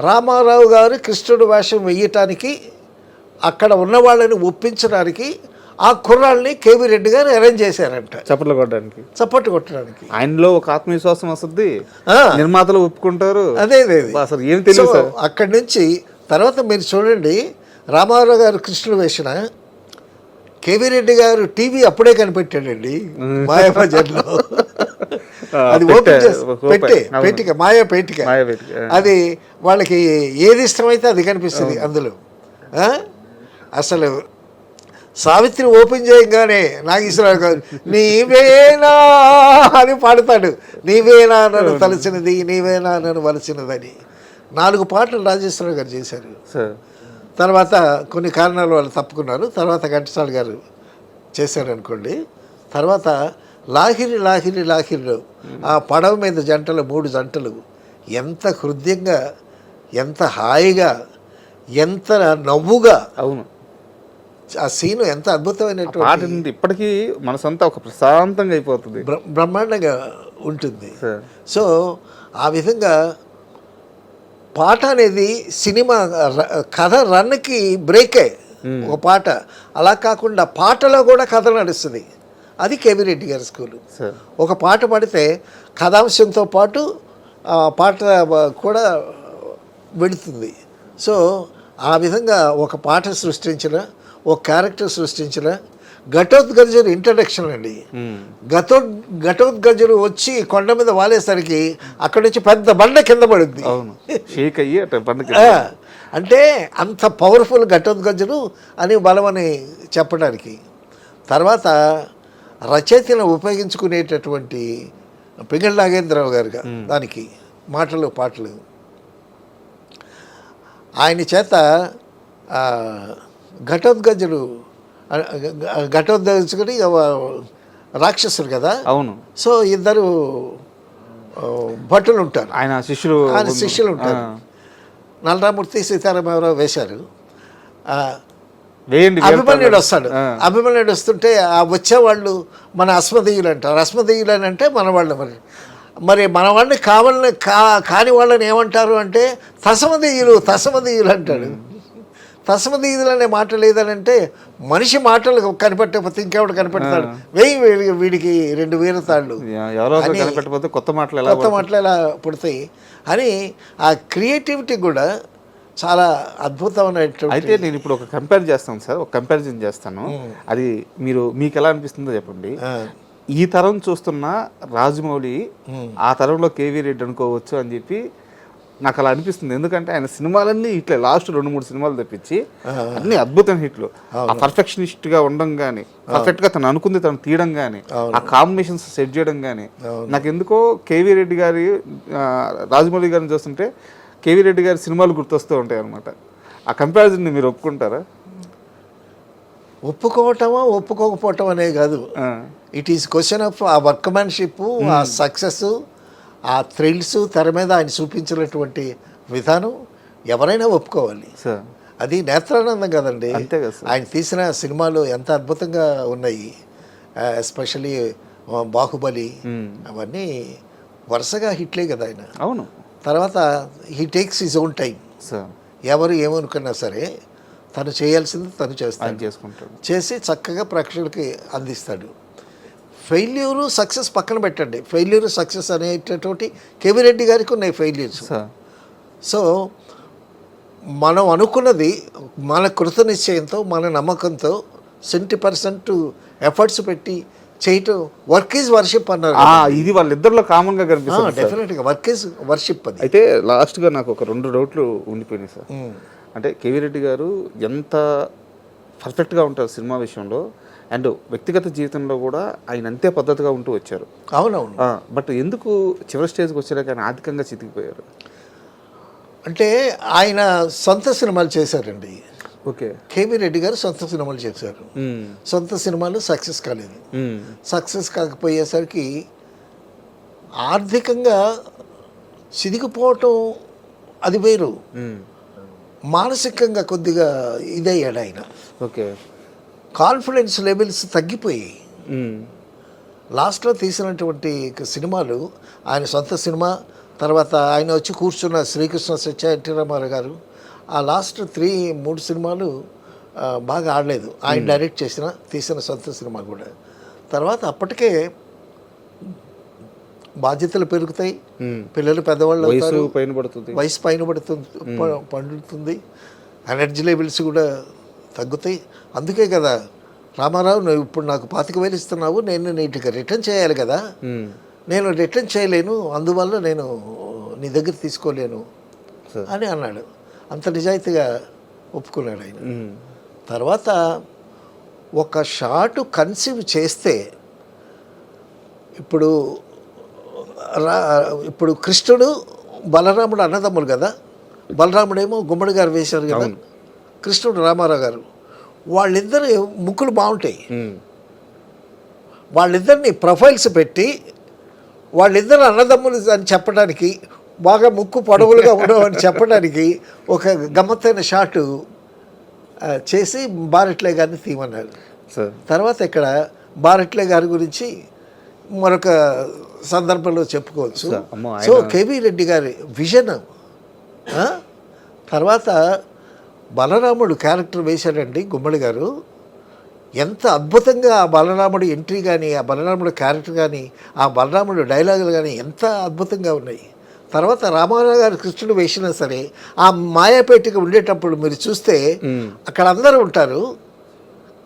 రామారావు గారు కృష్ణుడు వేషం వేయటానికి అక్కడ ఉన్న వాళ్ళని ఒప్పించడానికి ఆ కుర్రాళ్ళని కేవీ రెడ్డి గారు అరేంజ్ చేశారంట చప్పట్లు కొట్టడానికి. ఆయనలో ఒక ఆత్మవిశ్వాసం వస్తుంది, నిర్మాతలు ఒప్పుకుంటారు. అదే అసలు ఏం తెలియదు. అక్కడి నుంచి తర్వాత మీరు చూడండి, రామారావు గారు కృష్ణుడు వేసిన కేవీ రెడ్డి గారు టీవీ అప్పుడే కనిపెట్టాడండి మాయాబజార్లో. అది ఓపెన్ పెట్టిక మాయా పేటిక. అది వాళ్ళకి ఏది ఇష్టమైతే అది కనిపిస్తుంది అందులో. అసలు సావిత్రి ఓపెన్ చేయగానే నాగేశ్వరరావు గారు నీవేనా అని పాడతాడు. నీవేనా నన్ను తలచినది, నీవేనా నన్ను వలచినదని 4 పాటలు రాజేశ్వరరావు గారు చేశారు. తర్వాత కొన్ని కారణాలు వాళ్ళు తప్పుకున్నారు. తర్వాత ఘంటసాల గారు చేశారనుకోండి. తర్వాత లాహిరిలో ఆ పడవ మీద జంటలు 3 జంటలు ఎంత హృదయంగా, ఎంత హాయిగా, ఎంత నవ్వుగా, అవును ఆ సీను ఎంత అద్భుతమైనటువంటి, ఇప్పటికీ మనసంతా ఒక ప్రశాంతంగా అయిపోతుంది, బ్రహ్మాండంగా ఉంటుంది. సో ఆ విధంగా పాట అనేది సినిమా కథ రన్కి బ్రేకే ఒక పాట. అలా కాకుండా పాటలో కూడా కథ నడుస్తుంది. అది కేవీ రెడ్డి గారి స్కూలు. ఒక పాట పాడితే కథాంశంతో పాటు పాట కూడా వెళుతుంది. సో ఆ విధంగా ఒక పాట సృష్టించిన, ఒక క్యారెక్టర్ సృష్టించిన ఘటోత్కచుడు ఇంట్రడక్షన్ అండి. ఘటోత్కచుడు వచ్చి కొండ మీద వాలేసరికి అక్కడి నుంచి పెద్ద బండ కింద పడుద్ది. అంటే అంత పవర్ఫుల్ ఘటోత్కచుడు అని బలమని చెప్పడానికి. తర్వాత రచయితను ఉపయోగించుకునేటటువంటి పింగళి నాగేంద్రరావు గారుగా దానికి మాటలు పాటలు ఆయన చేత ఘటోత్కచుడు రాక్షసుడు కదా. అవును. సో ఇద్దరు భటులు ఉంటారు, ఆయన శిష్యులు ఉంటారు. నలరామూర్తి సీతారామరావు వేశారు. వేయండి అభిమన్యుడు వస్తాడు. అభిమన్యుడు వస్తుంటే ఆ వచ్చేవాళ్ళు మన అస్మదీయులు అంటారు. అస్మదీయులు అని అంటే మన వాళ్ళు. మరి మన వాళ్ళని కాని వాళ్ళని ఏమంటారు అంటే తసమదీయులు అంటాడు. తసమదీయులు అనే మాట లేదనంటే మనిషి మాటలు కనిపెట్టకపోతే ఇంకెవడు కనిపెడతాడు? వీడికి 2 వీరతాళ్ళు కనిపెట్టకపోతే కొత్త మాటలు ఎలా పుడతాయి అని ఆ క్రియేటివిటీ కూడా చాలా అద్భుతమైనటువంటి. అయితే నేను ఇప్పుడు ఒక కంపారిజన్ చేస్తాను. అది మీకు ఎలా అనిపిస్తుందో చెప్పండి. ఈ తరం చూస్తున్న రాజమౌళి ఆ తరంలో కేవీ రెడ్డి అనుకోవచ్చు అని చెప్పి నాకు అలా అనిపిస్తుంది. ఎందుకంటే ఆయన సినిమాలన్నీ ఇట్లా లాస్ట్ 2-3 సినిమాలు తెప్పించి అన్ని అద్భుతం హిట్లు. ఆ పర్ఫెక్షనిస్ట్ గా ఉండడం కానీ, పర్ఫెక్ట్ గా తను అనుకుంది తను తీయడం కానీ, ఆ కాంబినేషన్స్ సెట్ చేయడం కానీ, నాకు ఎందుకో కేవీ రెడ్డి గారి రాజమౌళి గారిని చూస్తుంటే కేవీ రెడ్డి గారి సినిమాలు గుర్తొస్తూ ఉంటాయి అనమాట. ఆ కంపారిజన్ మీరు ఒప్పుకుంటారా? ఒప్పుకోకపోవటం అనే కాదు. ఇట్ ఈస్ క్వశ్చన్ ఆఫ్ ఆ వర్క్మెన్షిప్, ఆ సక్సెస్, ఆ థ్రిల్స్ తెర మీద ఆయన చూపించినటువంటి విధానం ఎవరైనా ఒప్పుకోవాలి. అది నేత్రానందం కదండి. ఆయన తీసిన సినిమాలు ఎంత అద్భుతంగా ఉన్నాయి. ఎస్పెషలీ బాహుబలి అవన్నీ వరుసగా హిట్లే కదా ఆయన. అవును. తర్వాత he takes his own time. ఎవరు ఏమనుకున్నా సరే తను చేయాల్సింది తను చేసుకుంటాడు. చేసి చక్కగా ప్రేక్షకులకి అందిస్తాడు. ఫెయిల్యూరు సక్సెస్ పక్కన పెట్టండి. ఫెయిల్యూరు సక్సెస్ అనేటటువంటి కేవీ రెడ్డి గారికి ఉన్నాయి ఫెయిల్యూర్స్. సో మనం అనుకున్నది మన కృత నిశ్చయంతో, మన నమ్మకంతో 70% ఎఫర్ట్స్ పెట్టి చేయటం వర్క్ ఈజ్ వర్షిప్ అన్నారు. ఇది వాళ్ళిద్దరిలో కామన్ గా కనిపిస్తుంది. డెఫినెట్గా వర్క్ ఈజ్ వర్షిప్. అది అయితే లాస్ట్ గా నాకు ఒక 2 డౌట్లు ఉండిపోయినాయి సార్. అంటే కేవీ రెడ్డి గారు ఎంత పర్ఫెక్ట్గా ఉంటారు సినిమా విషయంలో, అండ్ వ్యక్తిగత జీవితంలో కూడా ఆయన అంతే పద్ధతిగా ఉంటూ వచ్చారు. అవునవును. బట్ ఎందుకు చివరి స్టేజ్కి వచ్చాక ఆయన ఆర్థికంగా చితికిపోయారు? అంటే ఆయన సొంత సినిమాలు చేశారండి. ఓకే. కేవీ రెడ్డి గారు సొంత సినిమాలు చేశారు. సొంత సినిమాలు సక్సెస్ కాలేదు. సక్సెస్ కాకపోయేసరికి ఆర్థికంగా చిదిగిపోవటం అది వేరు. మానసికంగా కొద్దిగా ఇదయ్యాడు ఆయన. ఓకే. కాన్ఫిడెన్స్ లెవెల్స్ తగ్గిపోయి లాస్ట్లో తీసినటువంటి సినిమాలు ఆయన సొంత సినిమా, తర్వాత ఆయన వచ్చి కూర్చున్న శ్రీకృష్ణ సత్య ఎన్టీ రామారావు గారు, ఆ లాస్ట్ 3 సినిమాలు బాగా ఆడలేదు. ఆయన డైరెక్ట్ తీసిన సొంత సినిమా కూడా. తర్వాత అప్పటికే బాధ్యతలు పెరుగుతాయి, పిల్లలు పెద్దవాళ్ళు అవుతారు, వయసు పైన పండుతుంది, ఎనర్జీ లెవెల్స్ కూడా తగ్గుతాయి. అందుకే కదా రామారావు, నువ్వు ఇప్పుడు నాకు 25,000 ఇస్తున్నావు, నేను నీటికి రిటర్న్ చేయాలి కదా, నేను రిటర్న్ చేయలేను, అందువల్ల నేను నీ దగ్గర తీసుకోలేను అని అన్నాడు. అంత నిజాయితీగా ఒప్పుకున్నాడు ఆయన. తర్వాత ఒక షాట్ కన్సీవ్ చేస్తే ఇప్పుడు కృష్ణుడు బలరాముడు అన్నదమ్ములు కదా. బలరాముడేమో గుమ్మడి గారు వేశారు కదా, కృష్ణుడు రామారావు గారు. వాళ్ళిద్దరు ముక్కులు బాగుంటాయి. వాళ్ళిద్దరిని ప్రొఫైల్స్ పెట్టి వాళ్ళిద్దరు అన్నదమ్ములు అని చెప్పడానికి, బాగా ముక్కు పొడవులుగా ఉండవని చెప్పడానికి ఒక గమ్మత్తైన షాటు చేసి బారెట్లే గారిని తీయమన్నారు. తర్వాత ఇక్కడ బారెట్లే గారి గురించి మరొక సందర్భంలో చెప్పుకోవచ్చు. సో కేవీ రెడ్డి గారి విజన్. తర్వాత బలరాముడు క్యారెక్టర్ వేశాడండి గుమ్మడి గారు. ఎంత అద్భుతంగా ఆ బలరాముడు ఎంట్రీ కానీ, ఆ బలరాముడు క్యారెక్టర్ కానీ, ఆ బలరాముడు డైలాగులు కానీ ఎంత అద్భుతంగా ఉన్నాయి. తర్వాత రామారావు గారు కృష్ణుడు వేసినా సరే ఆ మాయాపేటకి ఉండేటప్పుడు మీరు చూస్తే అక్కడ అందరూ ఉంటారు,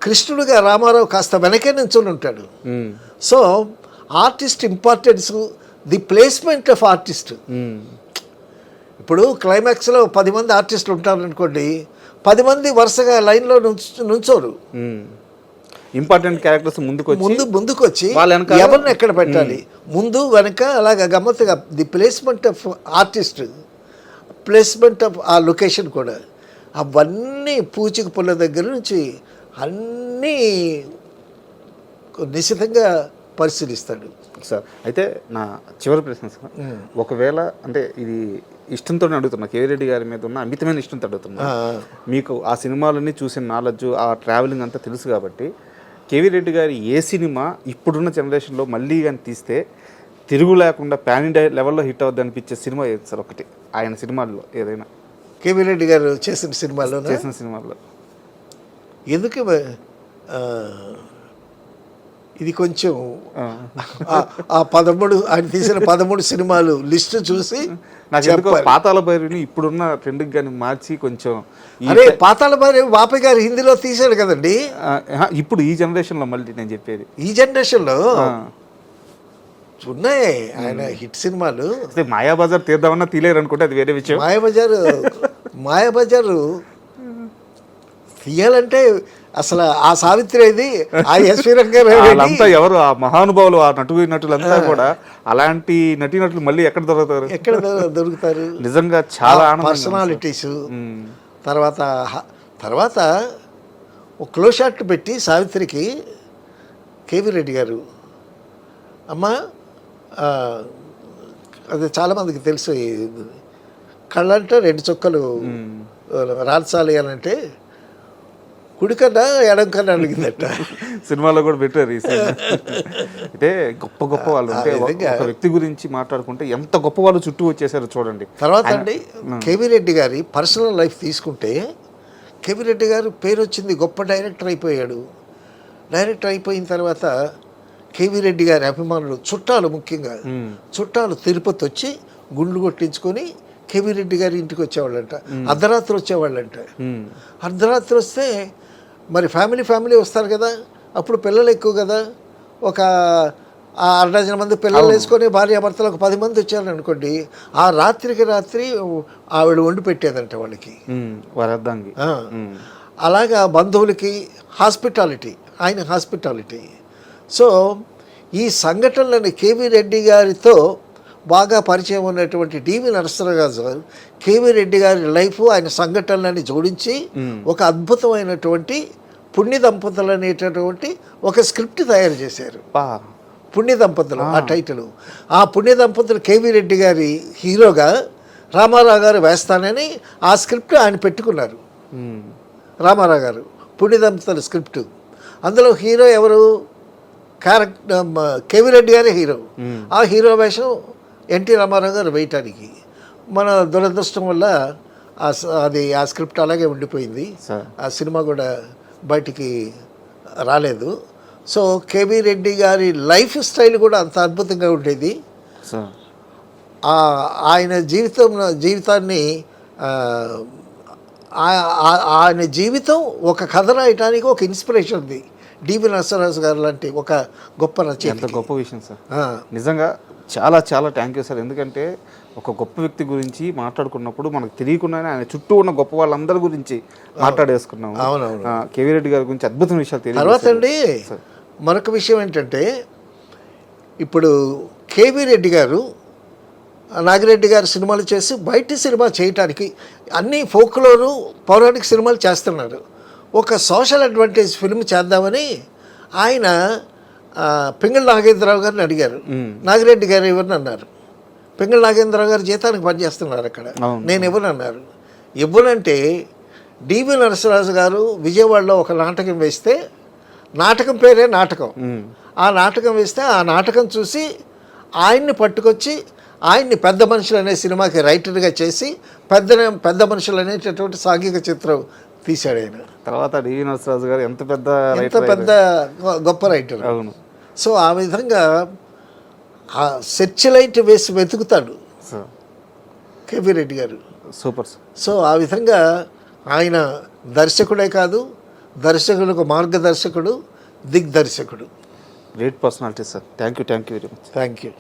కృష్ణుడుగా రామారావు కాస్త వెనకే నించుని ఉంటాడు. So artist importance, the placement of artist. ఇప్పుడు క్లైమాక్స్లో 10 మంది ఆర్టిస్టులు ఉంటారనుకోండి, 10 మంది వరుసగా లైన్లో నుంచోరు. ఇంపార్టెంట్ క్యారెక్టర్స్ ముందుకు వచ్చి ఎవరిని ఎక్కడ పెట్టాలి, ముందు వెనక అలాగా గమ్మత్తుగా the placement of artist, placement of ఆ లొకేషన్ కూడా, అవన్నీ పూచిక పుల్ల దగ్గర నుంచి అన్నీ నిశ్చితంగా పరిశీలిస్తాడు సార్. అయితే నా చివరి ప్రశ్న సార్, ఒకవేళ అంటే ఇది ఇష్టంతో అడుగుతున్నా, కేవీ రెడ్డి గారి మీద ఉన్న అమితమైన ఇష్టంతో అడుగుతున్నా. మీకు ఆ సినిమాలన్నీ చూసిన నాలెడ్జ్, ఆ ట్రావెలింగ్ అంతా తెలుసు కాబట్టి కేవీ రెడ్డి గారి ఏ సినిమా ఇప్పుడున్న జనరేషన్లో మళ్ళీ కానీ తీస్తే తిరుగు లేకుండా పాన్ ఇండియా లెవెల్లో హిట్ అవుద్ది అనిపించే సినిమా ఏది సార్? ఒకటి ఆయన సినిమాల్లో ఏదైనా కేవీ రెడ్డి గారు చేసిన సినిమాలో ఎందుకు ఇది కొంచెం ఆ 13 ఆయన తీసిన 13 సినిమాలు లిస్టు చూసి నాకు ఎందుకో పాతాళ భైరవిని ఇప్పుడున్న ట్రెండ్కి కానీ మార్చి కొంచెం అరే పాతాళ భైరవి వాపి గారు హిందీలో తీశాడు కదండి. ఇప్పుడు ఈ జనరేషన్లో మళ్ళీ నేను చెప్పేది ఈ జనరేషన్లో ఉన్నాయి ఆయన హిట్ సినిమాలు. మాయాబజార్ తీద్దామన్నా తీలేరు అనుకుంటే అది వేరే విషయం. మాయాబజారు తీయాలంటే అసలు ఆ సావిత్రి ఇది, ఆ ఎస్వి రంగారావు ఎవరు ఆ మహానుభావులు, ఆ నటులంతా కూడా అలాంటి నటులు మళ్ళీ ఎక్కడ దొరుకుతారు నిజంగా చాలా పర్సనాలిటీస్. తర్వాత ఒక క్లోజ్ షాట్ పెట్టి సావిత్రికి కేవీ రెడ్డి గారు, అమ్మ అది చాలామందికి తెలుసు, కళ్ళంటే 2 చుక్కలు రాల్చాలి అని అంటే కుడికన్నా ఎడం కన్నా అడిగిందట. సినిమాలో కూడా పెట్టారు ఈ సినిమా. అంటే గొప్ప వాళ్ళు అంటే ఒక వ్యక్తి గురించి మాట్లాడుకుంటే ఎంత గొప్ప వాళ్ళు చుట్టూ వచ్చేసారో చూడండి. తర్వాత అండి కేవీ రెడ్డి గారి పర్సనల్ లైఫ్ తీసుకుంటే, కేవీ రెడ్డి గారు పేరు వచ్చింది, గొప్ప డైరెక్టర్ అయిపోయాడు. డైరెక్టర్ అయిపోయిన తర్వాత కేవీ రెడ్డి గారి అభిమానులు, చుట్టాలు, ముఖ్యంగా చుట్టాలు తిరుపతి వచ్చి గుండ్లు కొట్టించుకొని కేవీ రెడ్డి గారి ఇంటికి వచ్చేవాళ్ళంట. అర్ధరాత్రి వచ్చేవాళ్ళంట. అర్ధరాత్రి వస్తే మరి ఫ్యామిలీ వస్తారు కదా, అప్పుడు పిల్లలు ఎక్కువ కదా, ఒక 6 మంది పిల్లలు వేసుకొని భార్యాభర్తలు ఒక 10 మంది వచ్చారు అనుకోండి, ఆ రాత్రికి రాత్రి ఆవిడ వండి పెట్టేదంట వాళ్ళకి. అలాగా బంధువులకి హాస్పిటాలిటీ, ఆయన హాస్పిటాలిటీ. సో ఈ సంఘటనలని కేవీ రెడ్డి గారితో బాగా పరిచయం ఉన్నటువంటి డివి నరసింహరావు గారు కేవీ రెడ్డి గారి లైఫ్, ఆయన సంఘటనలని జోడించి ఒక అద్భుతమైనటువంటి పుణ్య దంపతులు అనేటటువంటి ఒక స్క్రిప్ట్ తయారు చేశారు. పుణ్య దంపతులు ఆ టైటిల్. ఆ పుణ్య దంపతులు కేవీ రెడ్డి గారి హీరోగా రామారావు గారు వేస్తానని ఆ స్క్రిప్ట్ ఆయన పెట్టుకున్నారు. రామారావు గారు పుణ్య దంపతుల స్క్రిప్ట్. అందులో హీరో ఎవరు? కేవీ రెడ్డి గారే హీరో. ఆ హీరో వేషం ఎన్టీ రామారావు గారు వేయటానికి మన దురదృష్టం వల్ల అది ఆ స్క్రిప్ట్ అలాగే ఉండిపోయింది. ఆ సినిమా కూడా బయటికి రాలేదు. సో కేవీ రెడ్డి గారి లైఫ్ స్టైల్ కూడా అంత అద్భుతంగా ఉండేది. ఆయన జీవితాన్ని ఆయన జీవితం ఒక కథ రాయటానికి ఒక ఇన్స్పిరేషన్ ఉంది. డివి నరసింహరావు గారు లాంటి ఒక గొప్ప రచయిత. ఎంత గొప్ప విషయం సార్, నిజంగా చాలా థ్యాంక్ యూ సార్. ఎందుకంటే ఒక గొప్ప వ్యక్తి గురించి మాట్లాడుకున్నప్పుడు మనకు తెలియకుండానే ఆయన చుట్టూ ఉన్న గొప్ప వాళ్ళందరి గురించి మాట్లాడేసుకున్నాము. కేవీ రెడ్డి గారి గురించి అద్భుతమైన విషయాలు తెలియదు. తర్వాత అండి మరొక విషయం ఏంటంటే, ఇప్పుడు కేవీ రెడ్డి గారు నాగిరెడ్డి గారు సినిమాలు చేసి బయట సినిమా చేయటానికి అన్ని ఫోక్లోరు పౌరాణిక సినిమాలు చేస్తున్నారు. ఒక సోషల్ అడ్వాంటేజ్ ఫిల్మ్ చేద్దామని ఆయన పింగళ నాగేంద్రరావు గారిని అడిగారు. నాగిరెడ్డి గారు ఎవరిని అన్నారు. పింగళ నాగేంద్రరావు గారు జీతానికి పనిచేస్తున్నారు అక్కడ, నేను ఇవ్వనన్నారు. ఇవ్వనంటే డివి నరసింహరాజు గారు విజయవాడలో ఒక నాటకం వేస్తే, నాటకం పేరే నాటకం, ఆ నాటకం వేస్తే ఆ నాటకం చూసి ఆయన్ని పట్టుకొచ్చి ఆయన్ని పెద్ద మనుషులు అనే సినిమాకి రైటర్గా చేసి పెద్ద మనుషులు అనేటటువంటి సాంఘిక చిత్రం తీశాడు ఆయన. తర్వాత డివి నరసింహరాజు గారు ఎంత పెద్ద గొప్ప రైటర్. అవును. సో ఆ విధంగా ఆ సెర్చ్ లైట్ వేసి వెతుకుతాడు కేవీ రెడ్డి గారు. సూపర్. సో ఆ విధంగా ఆయన దర్శకుడే కాదు, దర్శకులకు మార్గదర్శకుడు, దిగ్దర్శకుడు. Great personality sir. Thank you very much. Thank you.